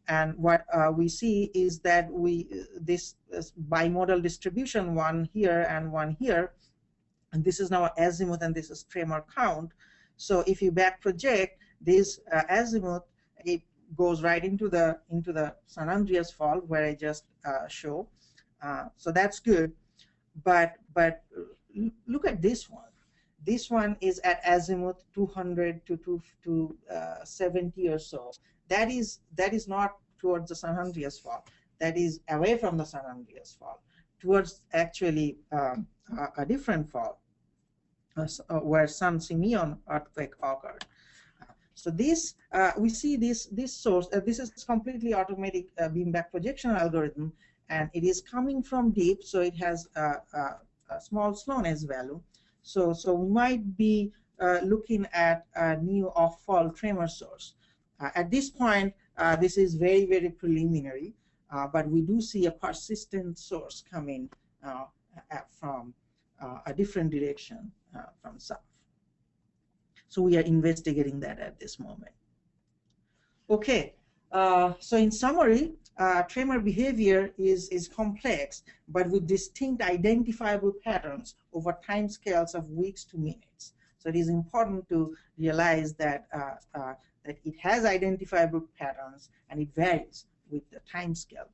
and what we see is that this bimodal distribution, one here and one here, and this is now azimuth and this is tremor count. So if you back project this azimuth, it goes right into the San Andreas fault where I just show. So that's good, but look at this one. This one is at azimuth 200 to 270 or so. That is not towards the San Andreas fault. That is away from the San Andreas fault, towards actually a different fault where San Simeon earthquake occurred. So this we see this source. This is completely automatic beam back projection algorithm, and it is coming from deep, so it has a small slowness value. So we might be looking at a new off-fault tremor source. At this point, this is very, very preliminary, but we do see a persistent source coming from a different direction from south. So we are investigating that at this moment. Okay, so in summary, tremor behavior is complex, but with distinct identifiable patterns over time scales of weeks to minutes. So it is important to realize that that it has identifiable patterns and it varies with the time scale.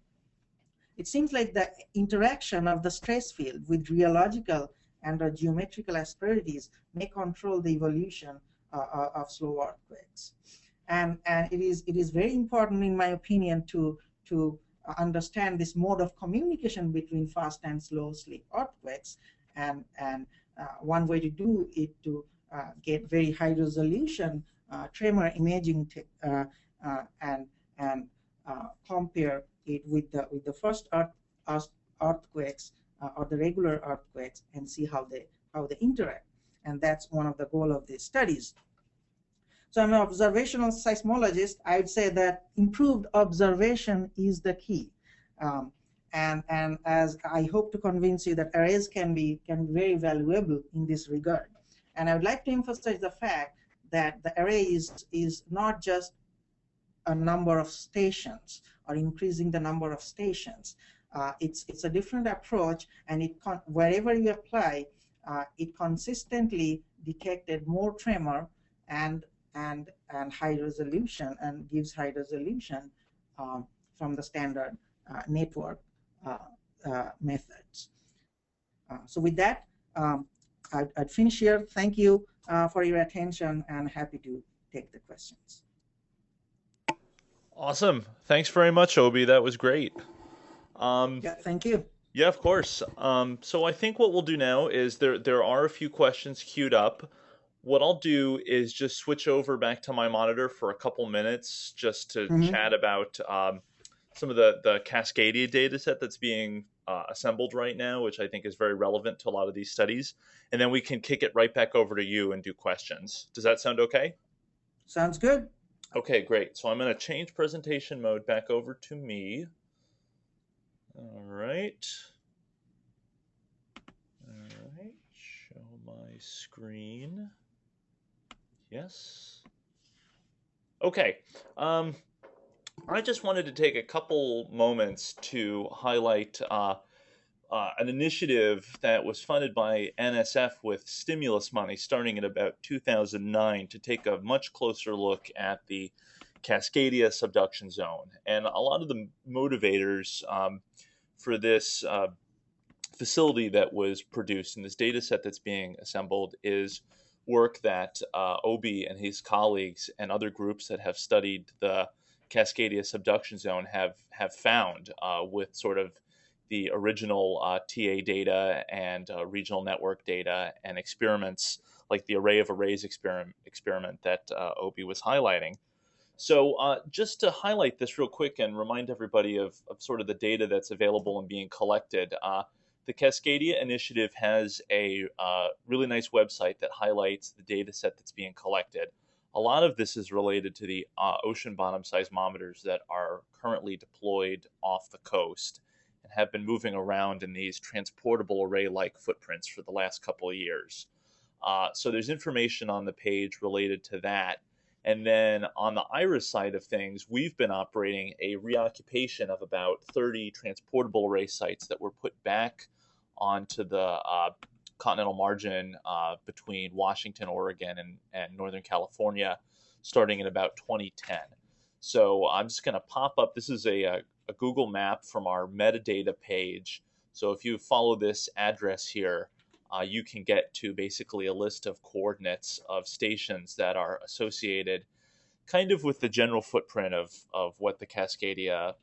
It seems like the interaction of the stress field with rheological and geometrical asperities may control the evolution of slow earthquakes. And it is very important, in my opinion, to understand this mode of communication between fast and slow slip earthquakes. And one way to do it to get very high resolution tremor imaging and compare it with the first earthquakes or the regular earthquakes and see how they interact. And that's one of the goals of these studies. So I'm an observational seismologist. I would say that improved observation is the key. and as I hope to convince you that arrays can be very valuable in this regard. And I would like to emphasize the fact that the array is not just a number of stations or increasing the number of stations. It's a different approach, and wherever you apply, it consistently detected more tremor and high resolution, and gives high resolution from the standard network methods. So with that, I'd finish here. Thank you for your attention, and happy to take the questions. Awesome. Thanks very much, Obi. That was great. Yeah, thank you. Yeah, of course. So I think what we'll do now is there are a few questions queued up. What I'll do is just switch over back to my monitor for a couple minutes just to chat about some of the Cascadia data set that's being assembled right now, which I think is very relevant to a lot of these studies. And then we can kick it right back over to you and do questions. Does that sound okay? Sounds good. Okay, great. So I'm going to change presentation mode back over to me. All right. Show my screen. Yes. Okay. I just wanted to take a couple moments to highlight an initiative that was funded by NSF with stimulus money starting in about 2009 to take a much closer look at the Cascadia subduction zone. And a lot of the motivators for this facility that was produced in this data set that's being assembled is work that Obi and his colleagues and other groups that have studied the Cascadia subduction zone have found with sort of the original TA data and regional network data and experiments like the array of arrays experiment that Obi was highlighting. So just to highlight this real quick and remind everybody of sort of the data that's available and being collected, the Cascadia Initiative has a really nice website that highlights the data set that's being collected. A lot of this is related to the ocean bottom seismometers that are currently deployed off the coast and have been moving around in these transportable array-like footprints for the last couple of years. So there's information on the page related to that. And then on the IRIS side of things, we've been operating a reoccupation of about 30 transportable array sites that were put back onto the continental margin between Washington, Oregon, and Northern California, starting in about 2010. So I'm just going to pop up. This is a Google map from our metadata page. So if you follow this address here, you can get to basically a list of coordinates of stations that are associated kind of with the general footprint of what the Cascadia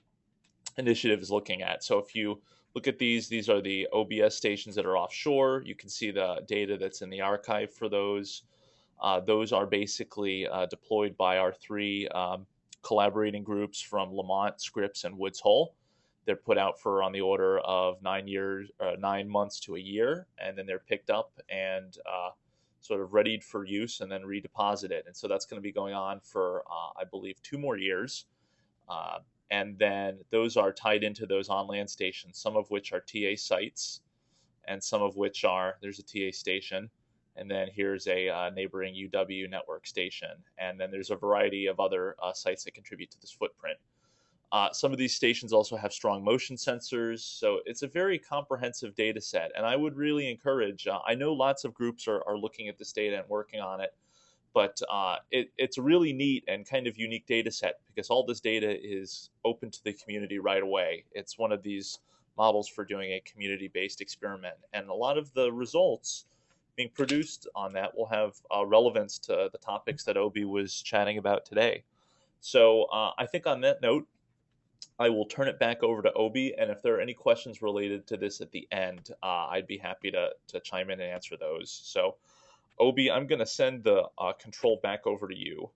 Initiative is looking at. So if you look at these are the OBS stations that are offshore. You can see the data that's in the archive for those. Those are basically deployed by our three collaborating groups from Lamont, Scripps, and Woods Hole. They're put out for on the order of 9 months to a year, and then they're picked up and sort of readied for use and then redeposited. And so that's going to be going on for, I believe, 2 more years. And then those are tied into those on-land stations, some of which are TA sites, and some of which there's a TA station, and then here's a neighboring UW network station. And then there's a variety of other sites that contribute to this footprint. Some of these stations also have strong motion sensors, so it's a very comprehensive data set. And I would really encourage, I know lots of groups are looking at this data and working on it, but it's a really neat and kind of unique data set because all this data is open to the community right away. It's one of these models for doing a community-based experiment. And a lot of the results being produced on that will have relevance to the topics that Obi was chatting about today. So I think on that note, I will turn it back over to Obi, and if there are any questions related to this at the end, I'd be happy to chime in and answer those. So, Obi, I'm going to send the control back over to you.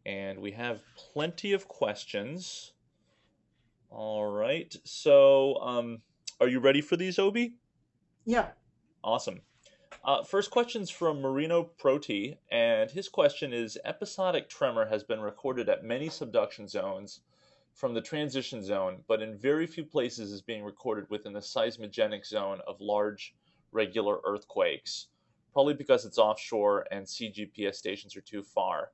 And we have plenty of questions. All right. So, are you ready for these, Obi? Yeah. Awesome. First question's from Marino Proti, and his question is: episodic tremor has been recorded at many subduction zones from the transition zone, but in very few places is being recorded within the seismogenic zone of large, regular earthquakes, probably because it's offshore and CGPS stations are too far.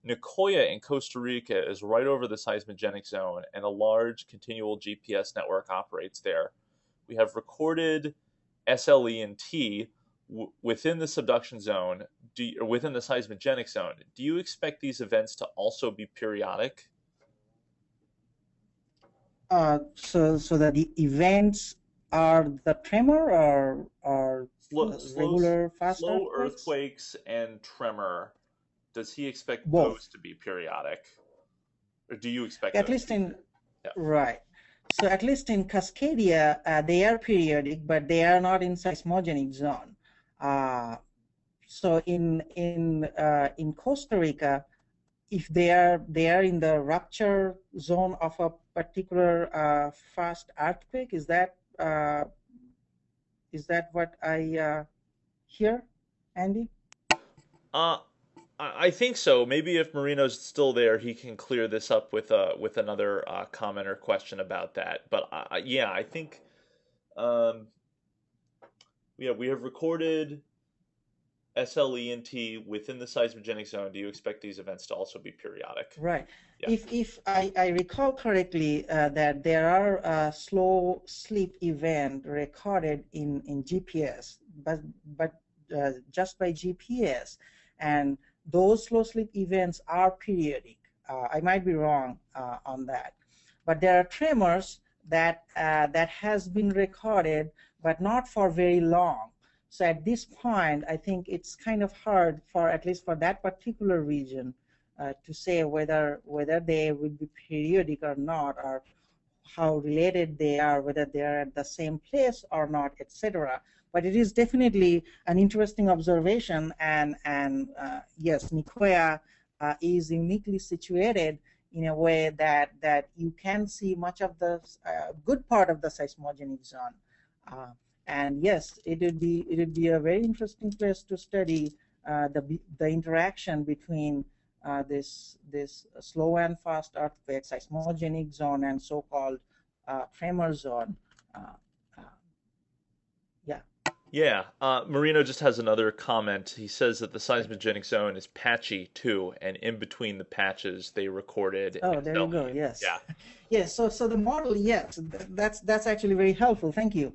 Nicoya in Costa Rica is right over the seismogenic zone, and a large continual GPS network operates there. We have recorded SLE and T within the subduction zone, or within the seismogenic zone. Do you expect these events to also be periodic? So that the events are the tremor or Slow, slow, regular fast slow earthquakes? earthquakes and tremor. Does he expect those Both. to be periodic, or do you expect At those to least be in periodic? Yeah. right. So at least in Cascadia, they are periodic, but they are not in seismogenic zone. Uh, so in Costa Rica, if they are in the rupture zone of a particular fast earthquake, is that what I hear, Andy? Uh, I think so. Maybe if Marino's still there, he can clear this up with another comment or question about that. But yeah, I think um, yeah, we have recorded SLE and T within the seismogenic zone. Do you expect these events to also be periodic? Right. Yeah. If I recall correctly, that there are slow sleep event recorded in GPS, but just by GPS, and those slow sleep events are periodic. I might be wrong on that, but there are tremors that has been recorded, but not for very long. So at this point, I think it's kind of hard for, at least for that particular region, to say whether they will be periodic or not, or how related they are, whether they are at the same place or not, etc. But it is definitely an interesting observation, and yes, Nicoya is uniquely situated in a way that you can see much of the good part of the seismogenic zone. Uh, and yes, it would be a very interesting place to study the interaction between this slow and fast earthquake, seismogenic zone, and so-called tremor zone. Uh, uh, yeah. Yeah, Marino just has another comment. He says that the seismogenic zone is patchy too, and in between the patches, they recorded Oh, there you go. SLE. Yes. Yeah. Yes. So the model, yes, that's actually very helpful. Thank you.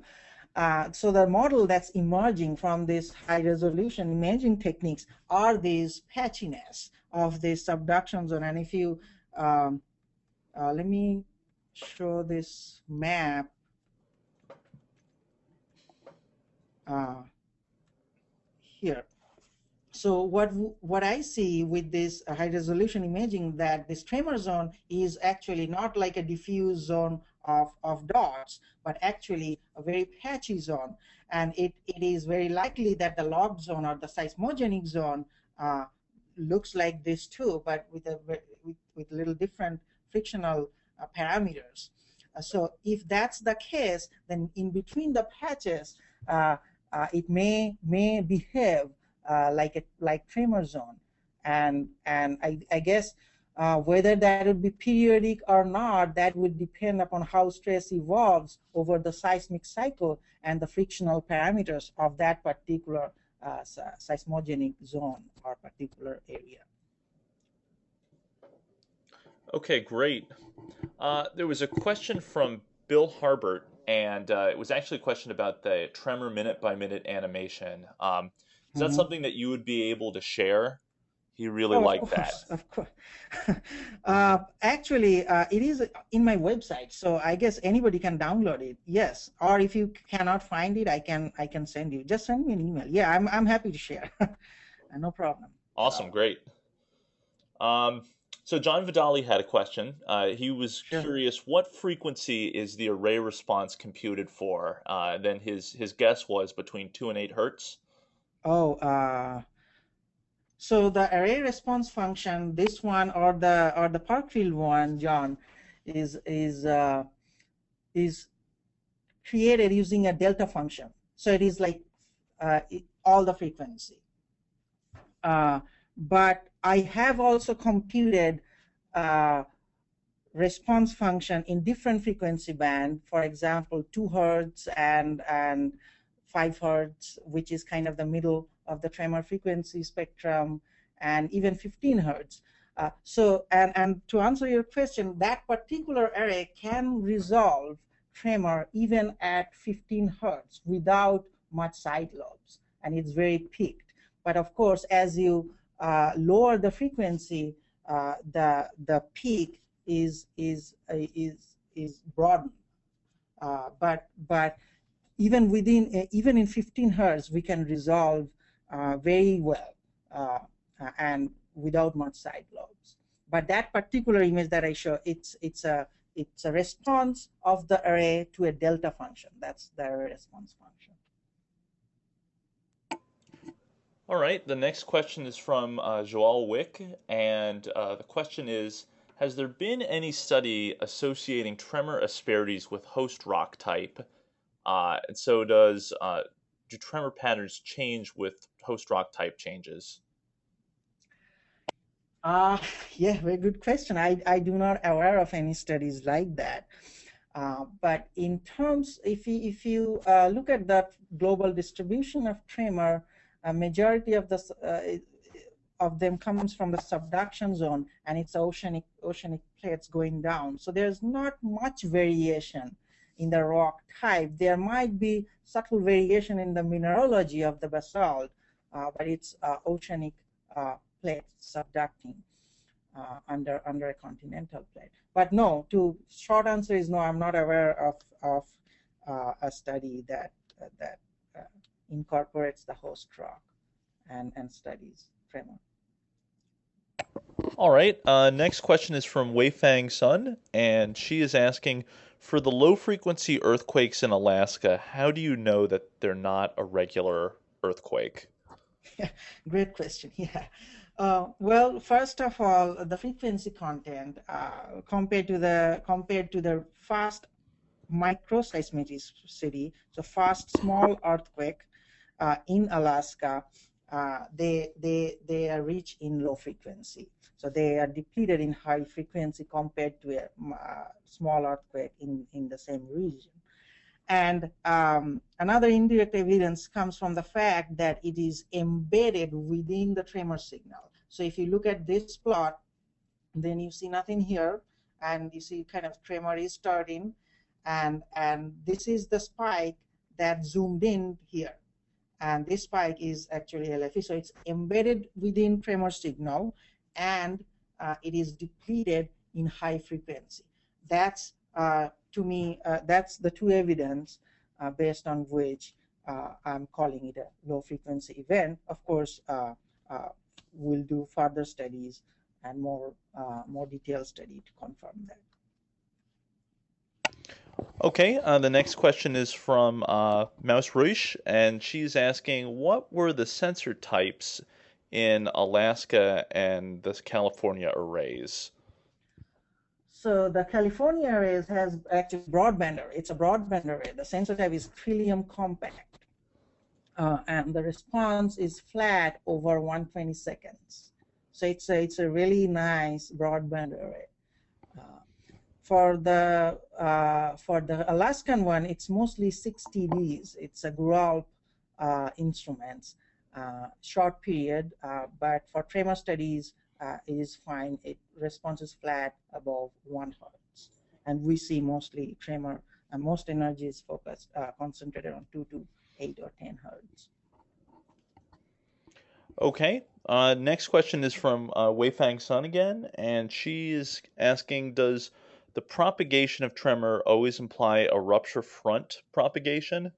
So the model that's emerging from this high resolution imaging techniques are these patchiness of the subduction zone. And if you um, let me show this map uh, here. So what I see with this high resolution imaging, that this tremor zone is actually not like a diffuse zone of dots, but actually a very patchy zone. And it is very likely that the log zone or the seismogenic zone uh, looks like this too, but with little different frictional parameters. So if that's the case, then in between the patches, it may behave like tremor zone, and I guess whether that would be periodic or not, that would depend upon how stress evolves over the seismic cycle and the frictional parameters of that particular seismogenic zone or particular area. Okay, great. There was a question from Bill Harbert, and it was actually a question about the tremor minute by minute animation. Is that Mhm. something that you would be able to share? He really Oh, of liked that. course, of course. Actually, it is in my website, so I guess anybody can download it. Yes, or if you cannot find it, I can send you. Just send me an email. Yeah, I'm happy to share. No problem at Awesome, all. great. Um, so John Vidali had a question. He was Sure. curious, what frequency is the array response computed for? Then his guess was between 2 and 8 hertz. Oh, so the array response function, this one or the Parkfield one, John, is is uh, is created using a delta function. So it is like all the frequency. But I have also computed response function in different frequency band, for example, 2 hertz and 5 hertz, which is kind of the middle of the tremor frequency spectrum, and even 15 hertz. And to answer your question, that particular array can resolve tremor even at 15 hertz without much side lobes, and it's very peaked. But of course, as you lower the frequency, the peak is broadened. But even in 15 hertz, we can resolve very well and without much side lobes. But that particular image that I show, it's a response of the array to a delta function. That's the array response function. All right, the next question is from Joel Wick, and the question is, has there been any study associating tremor asperities with host rock type? And so do tremor patterns change with host rock type changes? Yeah, very good question. I do not aware of any studies like that. But in terms, if you look at the global distribution of tremor, a majority of them comes from the subduction zone, and it's oceanic plates going down. So there's not much variation in the rock type. There might be subtle variation in the mineralogy of the basalt, but it's oceanic plates subducting under a continental plate. But no, short answer is no. I'm not aware of a study that incorporates the host rock and studies tremor. All right, next question is from Weifang Sun, and she is asking, for the low frequency earthquakes in Alaska, how do you know that they're not a regular earthquake? Yeah, great question. Yeah. Well, first of all, the frequency content compared to the fast microseismicity, so fast small earthquake in Alaska, they are rich in low frequency. So they are depleted in high frequency compared to a small earthquake in the same region. And another indirect evidence comes from the fact that it is embedded within the tremor signal. So if you look at this plot, then you see nothing here, and you see kind of tremor is starting, and this is the spike that zoomed in here. And this spike is actually LFE, so it's embedded within tremor signal, and it is depleted in high frequency. That's to me, that's the two evidence based on which I'm calling it a low frequency event. Of course, we'll do further studies and more detailed study to confirm that. Okay, the next question is from Mouse Ruish, and she's asking, what were the sensor types in Alaska and the California arrays? So the California arrays has actually broadband array. It's a broadband array. The sensor type is Trillium compact, and the response is flat over 120 seconds. So it's a really nice broadband array. For the Alaskan one, it's mostly 6 TDs. It's a Grolp instruments, short period, but for tremor studies, it is fine. It response is flat above 1 hertz, and we see mostly tremor, and most energy is focused concentrated on 2 to 8 or 10 hertz. Okay. Next question is from Weifang Sun again, and she is asking, does the propagation of tremor always imply a rupture front propagation?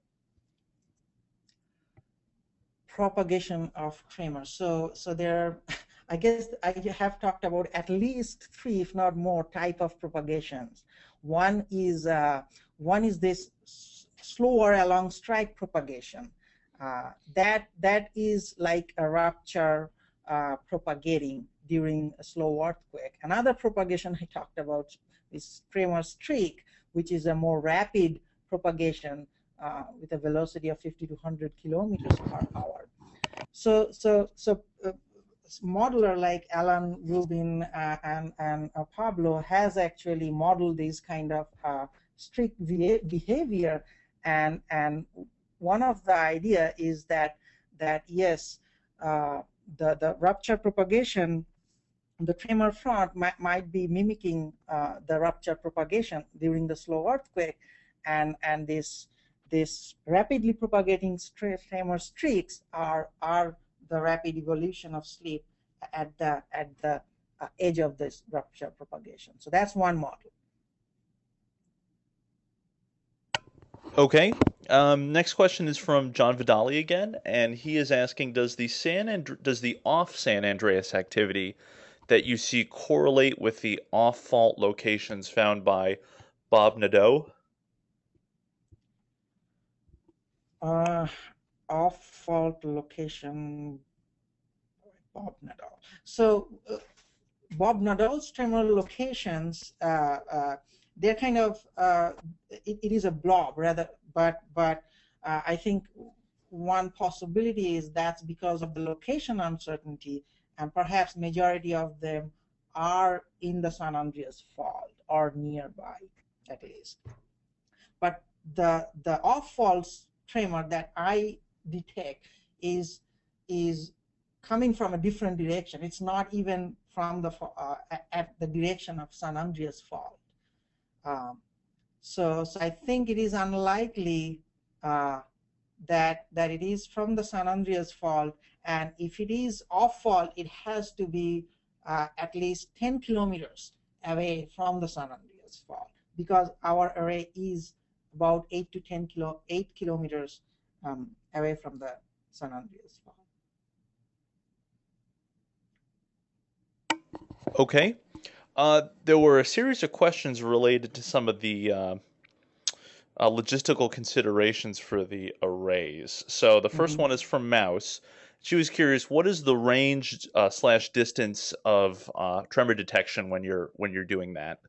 Propagation of tremor. So there, I guess I have talked about at least 3, if not more, type of propagations. One is this slower along strike propagation. That is like a rupture propagating during a slow earthquake. Another propagation I talked about is tremor streak, which is a more rapid propagation with a velocity of 50 to 100 kilometers per hour. So modeler like Alan Rubin and Pablo has actually modeled this kind of strict behavior, and one of the idea is that yes, the rupture propagation, the tremor front might be mimicking the rupture propagation during the slow earthquake, and this rapidly propagating tremor streaks are the rapid evolution of sleep at the edge of this rupture propagation. So that's one model. Okay. Next question is from John Vidali again, and he is asking: does the off San Andreas activity that you see correlate with the off fault locations found by Bob Nadeau? Off fault location, Bob Nadeau. So Bob Nadeau's tremor locations, they're kind of it is a blob rather, but I think one possibility is that's because of the location uncertainty, and perhaps majority of them are in the San Andreas Fault or nearby, at least. But the off fault tremor that I detect is coming from a different direction. It's not even from the at the direction of San Andreas Fault. So I think it is unlikely that it is from the San Andreas Fault, and if it is off fault, it has to be at least 10 kilometers away from the San Andreas Fault, because our array is about 8 to 8 kilometers away from the San Andreas Fault. Okay. There were a series of questions related to some of the logistical considerations for the arrays. So the first one is from Mouse. She was curious, what is the range slash distance of tremor detection when you're doing that?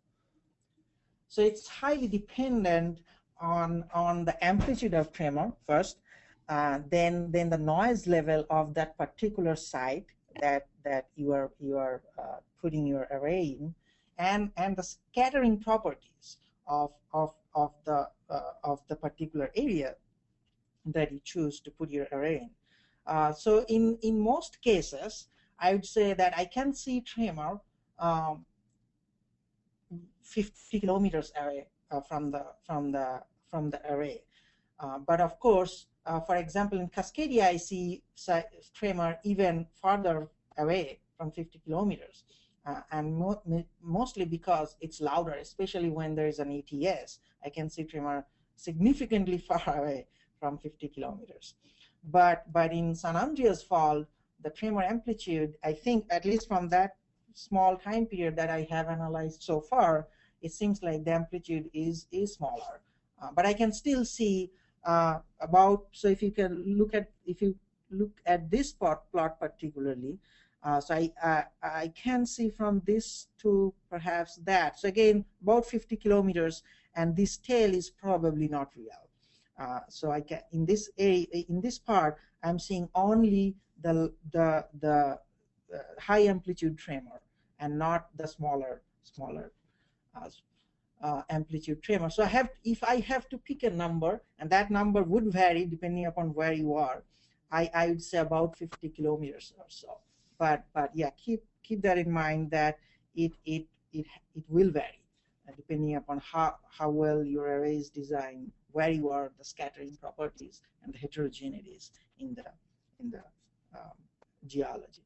So it's highly dependent on the amplitude of tremor first, then the noise level of that particular site that you are putting your array in, and the scattering properties of the particular area that you choose to put your array in. So in most cases, I would say that I can see tremor 50 kilometers away from the array. But of course, for example, in Cascadia, I see tremor even farther away from 50 kilometers. And mostly because it's louder, especially when there is an ETS, I can see tremor significantly far away from 50 kilometers. But in San Andreas Fault, the tremor amplitude, I think, at least from that small time period that I have analyzed so far, it seems like the amplitude is smaller. But I can still see about, so if you look at this plot particularly, so I can see from this to perhaps that. So again, about 50 kilometers, and this tail is probably not real. So I can, in this area, in this part, I'm seeing only the high amplitude tremor and not the smaller amplitude tremor. So if I have to pick a number, and that number would vary depending upon where you are, I would say about 50 kilometers or so. But yeah, keep that in mind, that it will vary depending upon how well your array is designed, where you are, the scattering properties, and the heterogeneities in the geology.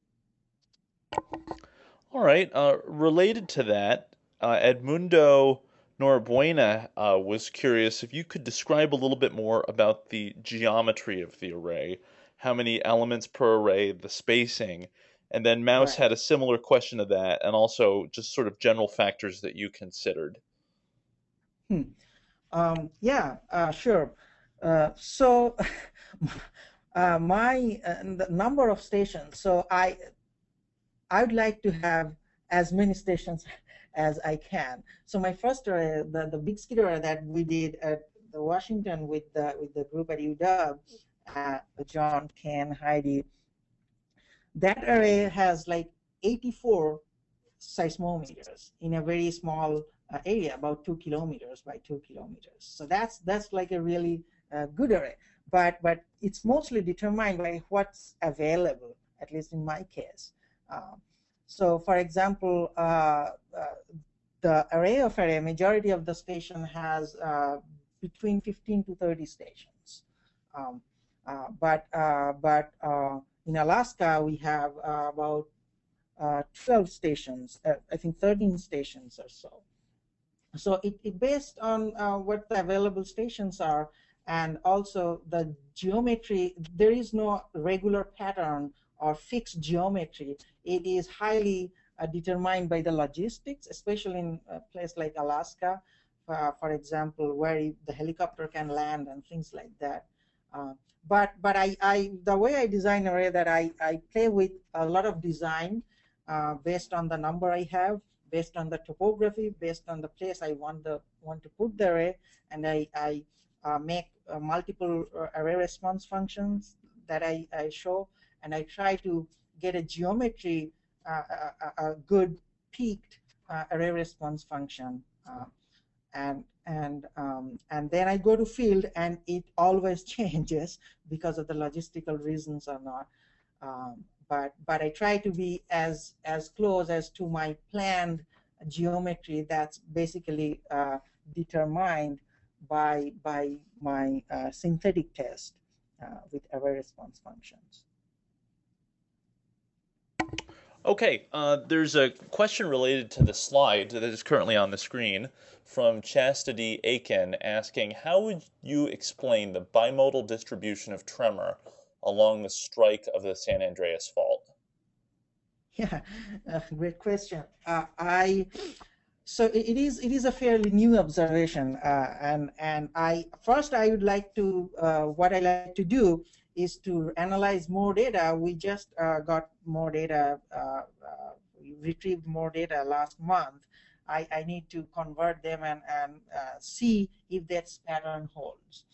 All right. Related to that, Edmundo Norabuena was curious if you could describe a little bit more about the geometry of the array, how many elements per array, the spacing, and then Mouse had a similar question to that, and also just sort of general factors that you considered. Yeah, sure. So the number of stations. So I would like to have as many stations as I can. So my first array, the big skid array that we did at the Washington with the group at UW, John, Ken, Heidi, that array has like 84 seismometers in a very small area, about 2 kilometers by 2 kilometers. So that's like a really good array. But it's mostly determined by what's available, at least in my case. So for example, the array of array, majority of the station has between 15 to 30 stations. But in Alaska, we have about 12 stations, I think 13 stations or so. So it based on what the available stations are, and also the geometry. There is no regular pattern or fixed geometry. It is highly determined by the logistics, especially in a place like Alaska, for example, where the helicopter can land and things like that. But the way I design array, that I play with a lot of design based on the number I have, based on the topography, based on the place I want to put the array, and I make multiple array response functions that I show, and I try to get a geometry, a good peaked array response function, and then I go to field, and it always changes because of the logistical reasons or not. But I try to be as close as to my planned geometry that's basically determined by my synthetic test with array response functions. Okay, there's a question related to the slide that is currently on the screen from Chastity Aiken asking, how would you explain the bimodal distribution of tremor along the strike of the San Andreas Fault? Yeah, great question. So it is a fairly new observation, and I would like to what I like to do is to analyze more data. We just got more data, we retrieved more data last month. I need to convert them and see if that pattern holds,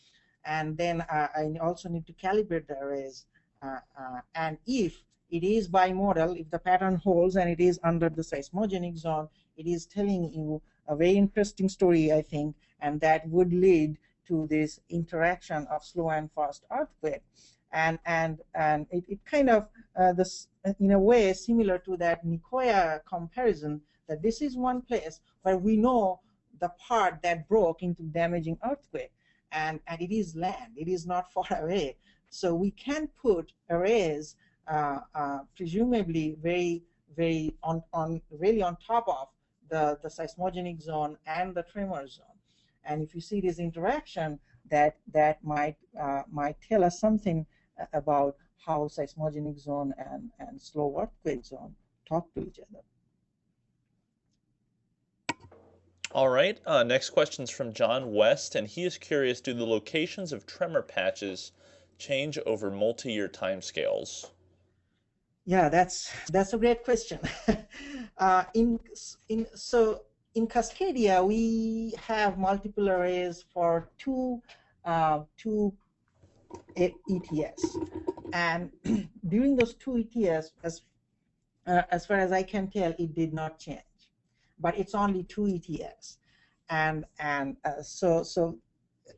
and then I also need to calibrate the arrays, and if it is bimodal, if the pattern holds and it is under the seismogenic zone, it is telling you a very interesting story, I think, and that would lead to this interaction of slow and fast earthquake. And it kind of, this, in a way, similar to that Nicoya comparison, that this is one place where we know the part that broke into damaging earthquake, and it is land, it is not far away. So we can put arrays presumably very really on top of the seismogenic zone and the tremor zone. And if you see this interaction, that might tell us something about how seismogenic zone and slow earthquake zone talk to each other. All right, next question is from John West, and he is curious, do the locations of tremor patches change over multi-year timescales? Yeah, that's a great question. In Cascadia, we have multiple arrays for two ETS, and during those two ETS, as far as I can tell, it did not change. But it's only two ETS, and so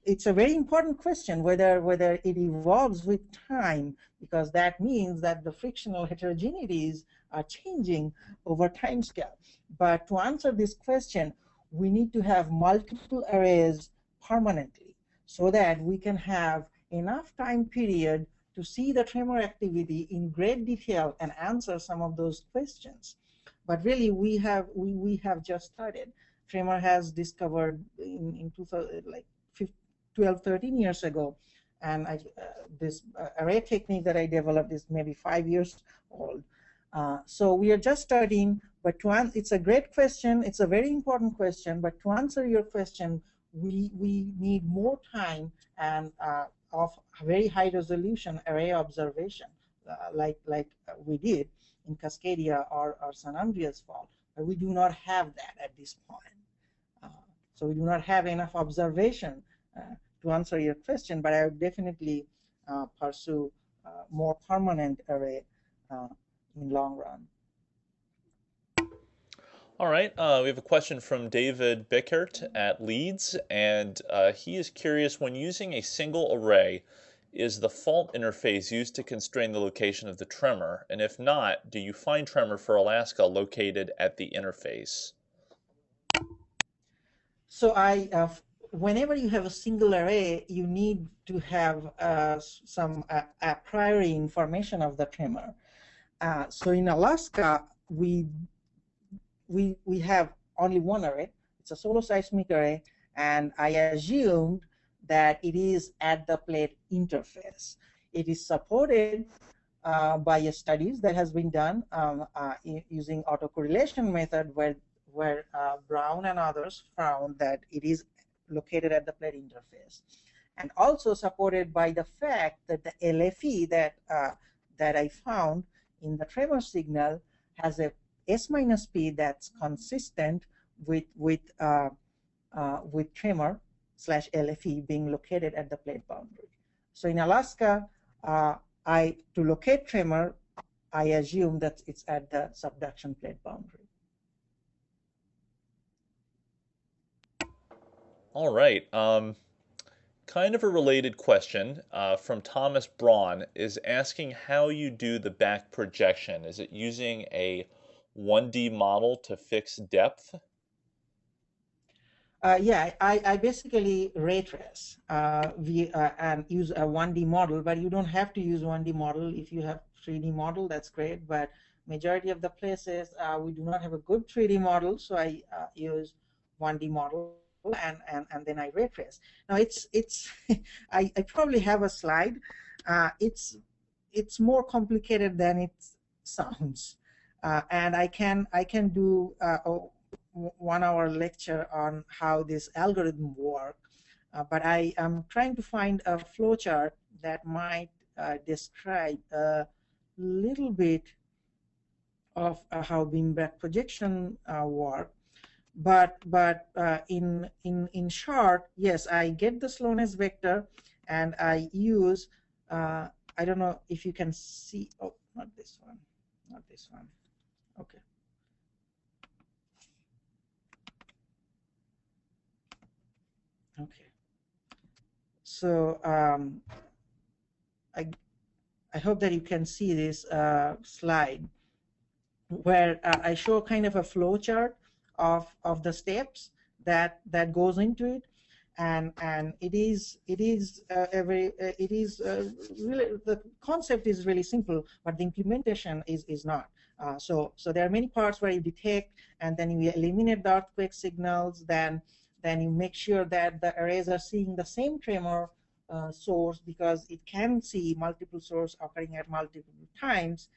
it's a very important question whether it evolves with time, because that means that the frictional heterogeneities are changing over time scale. But to answer this question, we need to have multiple arrays permanently so that we can have enough time period to see the tremor activity in great detail and answer some of those questions. But really, we have just started. Tremor has discovered in 2000, like 12, 13 years ago, and this array technique that I developed is maybe 5 years old. So we are just starting, but it's a great question. It's a very important question, but to answer your question, we need more time and of very high resolution array observation, like we did in Cascadia or San Andreas Fault. But we do not have that at this point. So we do not have enough observation to answer your question, but I would definitely pursue more permanent array in long run. All right, we have a question from David Bickert at Leeds, and he is curious, when using a single array, is the fault interface used to constrain the location of the tremor? And if not, do you find tremor for Alaska located at the interface? So whenever you have a single array, you need to have some a priori information of the tremor. So in Alaska, we have only one array. It's a solo seismic array, and I assumed that it is at the plate interface. It is supported by studies that has been done using autocorrelation method, where Brown and others found that it is located at the plate interface, and also supported by the fact that the LFE that I found in the tremor signal has a S minus P that's consistent with tremor slash LFE being located at the plate boundary. So in Alaska, to locate tremor, I assume that it's at the subduction plate boundary. All right. Kind of a related question from Thomas Braun is asking how you do the back projection. Is it using a 1D model to fix depth? Yeah, I basically ray trace and use a 1D model, but you don't have to use 1D model. If you have 3D model, that's great, but majority of the places we do not have a good 3D model, so I use 1D model and then I ray trace. Now it's I probably have a slide. It's more complicated than it sounds, and I can do 1 hour lecture on how this algorithm works, but I am trying to find a flowchart that might describe a little bit of how beam back projection work. But in short, yes, I get the slowness vector, and I use I don't know if you can see. Oh, not this one, not this one. Okay. Okay. So I hope that you can see this slide where I show kind of a flow chart of the steps that goes into it, and it is really, the concept is really simple, but the implementation is not. So there are many parts where you detect, and then you eliminate the earthquake signals, then you make sure that the arrays are seeing the same tremor source, because it can see multiple sources occurring at multiple times,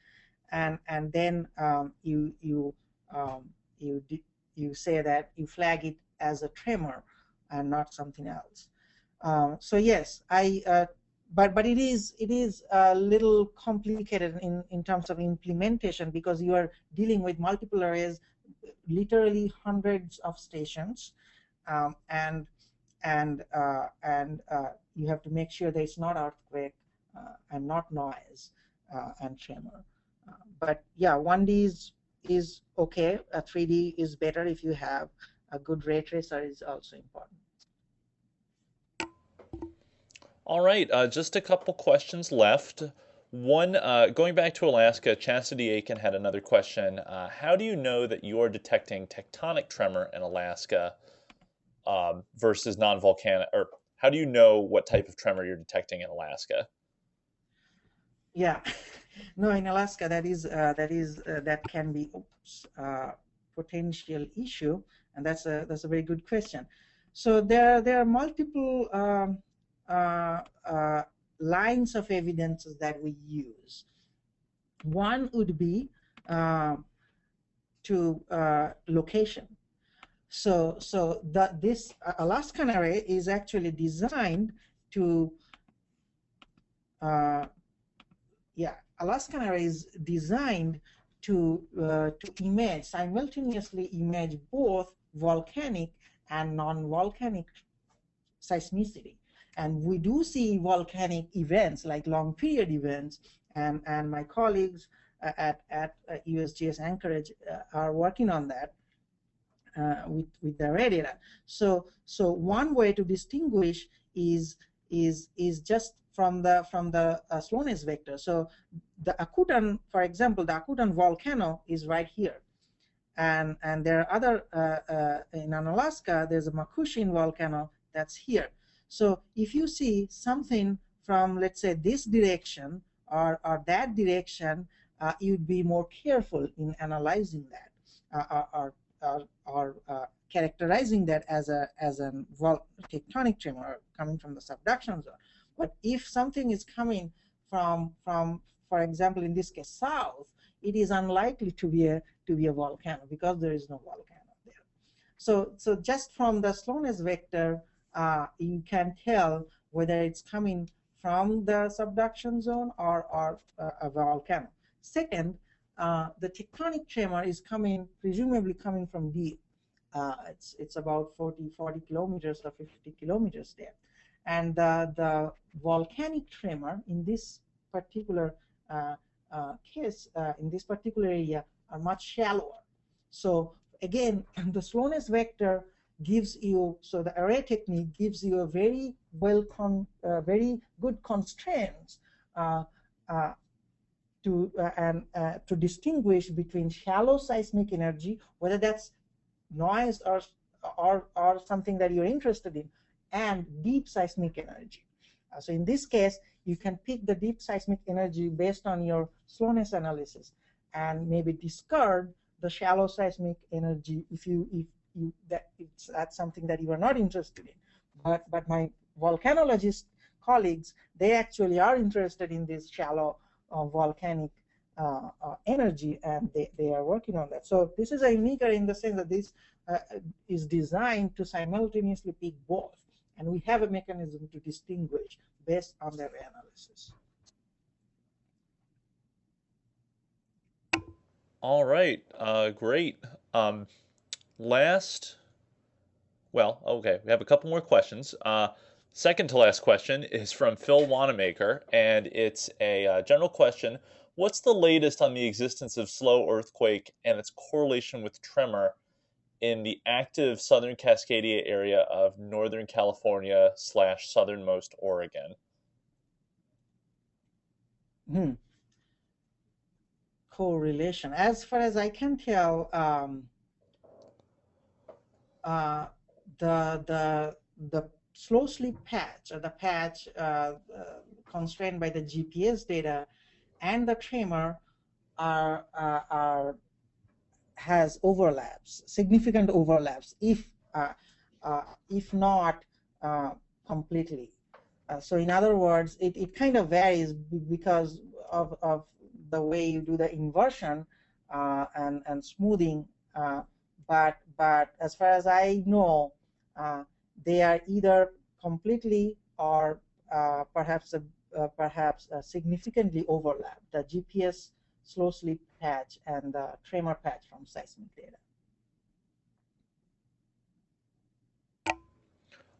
and then you say that you flag it as a tremor and not something else. So yes, but it is a little complicated in terms of implementation, because you are dealing with multiple arrays, literally hundreds of stations, and you have to make sure that it's not earthquake and not noise and tremor. But yeah, 1D is okay. A 3D is better if you have a good ray tracer, is also important. All right, just a couple questions left. One, going back to Alaska, Chastity Aiken had another question. How do you know that you're detecting tectonic tremor in Alaska versus non-volcanic, or how do you know what type of tremor you're detecting in Alaska? Yeah, no, in Alaska that can be potential issue, and that's a very good question. So there are multiple lines of evidences that we use. One would be to location. So this Alaskan array is actually designed to Alaskan array is designed to simultaneously image both volcanic and non-volcanic seismicity. And we do see volcanic events, like long period events, and my colleagues at USGS Anchorage are working on that with the array data. So one way to distinguish is just from the slowness vector. So the Akutan, for example, the Akutan volcano is right here. And there are other, in Unalaska, there's a Makushin volcano that's here. So if you see something from, let's say, this direction or that direction, you'd be more careful in analyzing that or characterizing that as a tectonic tremor coming from the subduction zone. But if something is coming from, for example, in this case, south, it is unlikely to be a volcano because there is no volcano there. So just from the slowness vector, you can tell whether it's coming from the subduction zone or a volcano. Second, the tectonic tremor is presumably coming from deep. It's about 40 kilometers or 50 kilometers there. And the volcanic tremor in this particular case, in this particular area, are much shallower. So again, the slowness vector gives you, so the array technique gives you a very very good constraints to distinguish between shallow seismic energy, whether that's noise or something that you're interested in, and deep seismic energy. So in this case, you can pick the deep seismic energy based on your slowness analysis, and maybe discard the shallow seismic energy if that's something that you are not interested in. But my volcanologist colleagues, they actually are interested in this shallow volcanic energy, and they are working on that. So this is a unique array in the sense that this is designed to simultaneously pick both, and we have a mechanism to distinguish based on their analysis. All right, great. Okay, we have a couple more questions. Second to last question is from Phil Wanamaker, and it's a general question. What's the latest on the existence of slow earthquake and its correlation with tremor in the active southern Cascadia area of Northern California / southernmost Oregon? Correlation. As far as I can tell, the slow slip patch, or the patch constrained by the GPS data, and the tremor has overlaps, significant overlaps, if not completely. So in other words, it kind of varies because of the way you do the inversion and smoothing. But as far as I know, they are either completely or perhaps significantly overlap, the GPS slow slip patch and the tremor patch from seismic data.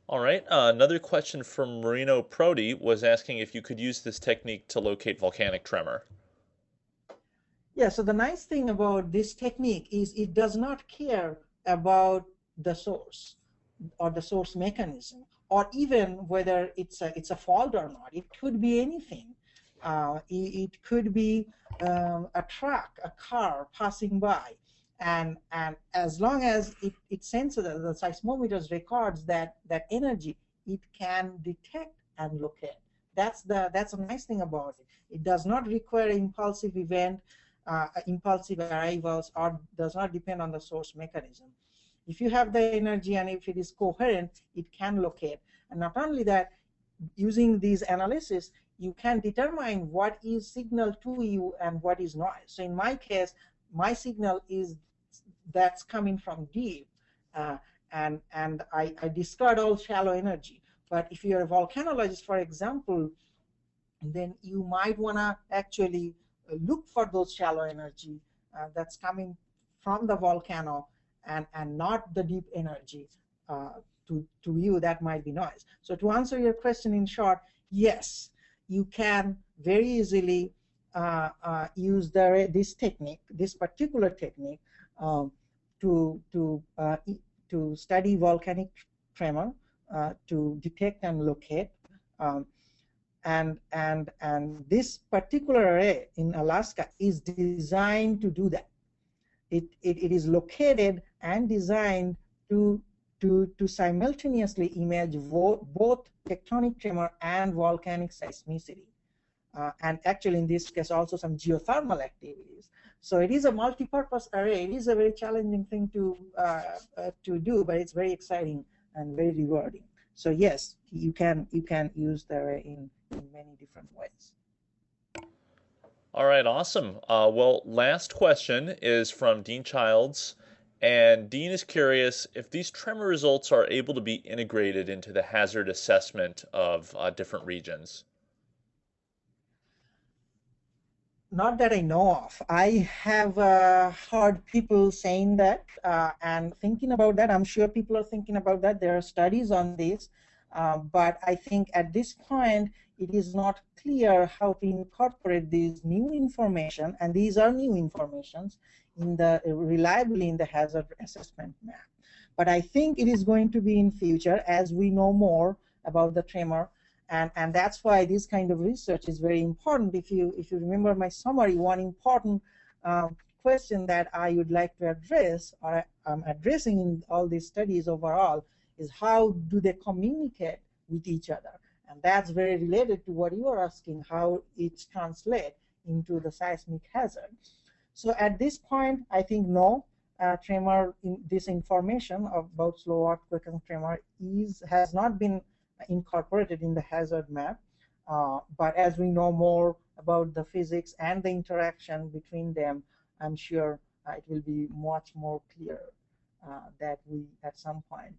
All right, another question from Marino Prodi was asking if you could use this technique to locate volcanic tremor. Yeah, so the nice thing about this technique is it does not care about the source or the source mechanism, or even whether it's a fault or not. It could be anything. It could be a truck, a car passing by, and as long as it senses, the seismometers records that energy, it can detect and locate. That's a nice thing about it. It does not require impulsive event, impulsive arrivals, or does not depend on the source mechanism. If you have the energy and if it is coherent, it can locate. And not only that, using these analysis, you can determine what is signal to you and what is noise. So in my case, my signal is that's coming from deep, and I discard all shallow energy. But if you're a volcanologist, for example, then you might want to actually look for those shallow energy that's coming from the volcano, and not the deep energy. To you, that might be noise. So to answer your question in short, yes, you can very easily use this technique, this particular technique, um, to to uh, to study volcanic tremor, to detect and locate. Um, and this particular array in Alaska is designed to do that. It is located and designed to simultaneously image both tectonic tremor and volcanic seismicity. And actually, in this case, also some geothermal activities. So it is a multi-purpose array. It is a very challenging thing to do, but it's very exciting and very rewarding. So yes, you can use the array in many different ways. All right, awesome. Well, last question is from Dean Childs, and Dean is curious if these tremor results are able to be integrated into the hazard assessment of different regions. Not that I know of. I have heard people saying that and thinking about that. I'm sure people are thinking about that. There are studies on this, but I think at this point it is not clear how to incorporate this new information, and these are new informations in the reliably in the hazard assessment map. But I think it is going to be in future as we know more about the tremor. And that's why this kind of research is very important. If you remember my summary, one important question that I would like to address, or I'm addressing in all these studies overall, is how do they communicate with each other? And that's very related to what you are asking, how it translates into the seismic hazard. So at this point, I think no, tremor, this information about slow earthquake and tremor has not been incorporated in the hazard map. But as we know more about the physics and the interaction between them, I'm sure it will be much more clear that we at some point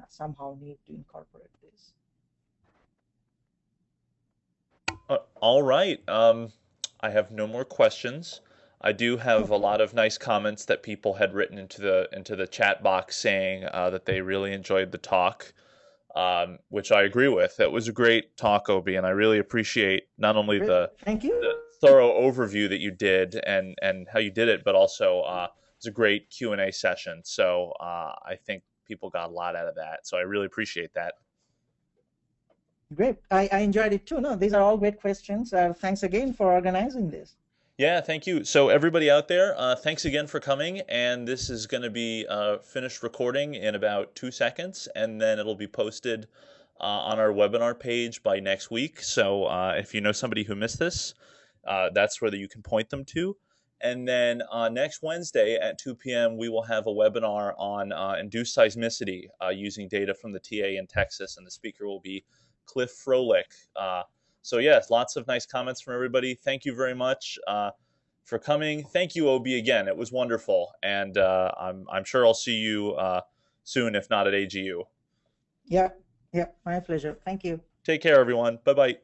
somehow need to incorporate this. All right. I have no more questions. I do have a Okay. lot of nice comments that people had written into the chat box saying that they really enjoyed the talk, which I agree with. It was a great talk, Obi, and I really appreciate not only Great. Thank you. the thorough overview that you did and how you did it, but also it was a great Q&A session. So I think people got a lot out of that. So I really appreciate that. Great. I enjoyed it too. No, these are all great questions. Thanks again for organizing this. Yeah, thank you. So everybody out there, thanks again for coming. And this is going to be finished recording in about 2 seconds, and then it'll be posted on our webinar page by next week. So if you know somebody who missed this, that's where you can point them to. And then next Wednesday at 2 p.m., we will have a webinar on induced seismicity using data from the TA in Texas, and the speaker will be Cliff Froelich. So yes, lots of nice comments from everybody. Thank you very much for coming. Thank you, Obi, again. It was wonderful, and I'm sure I'll see you soon, if not at AGU. Yeah, yeah, my pleasure. Thank you. Take care, everyone. Bye bye.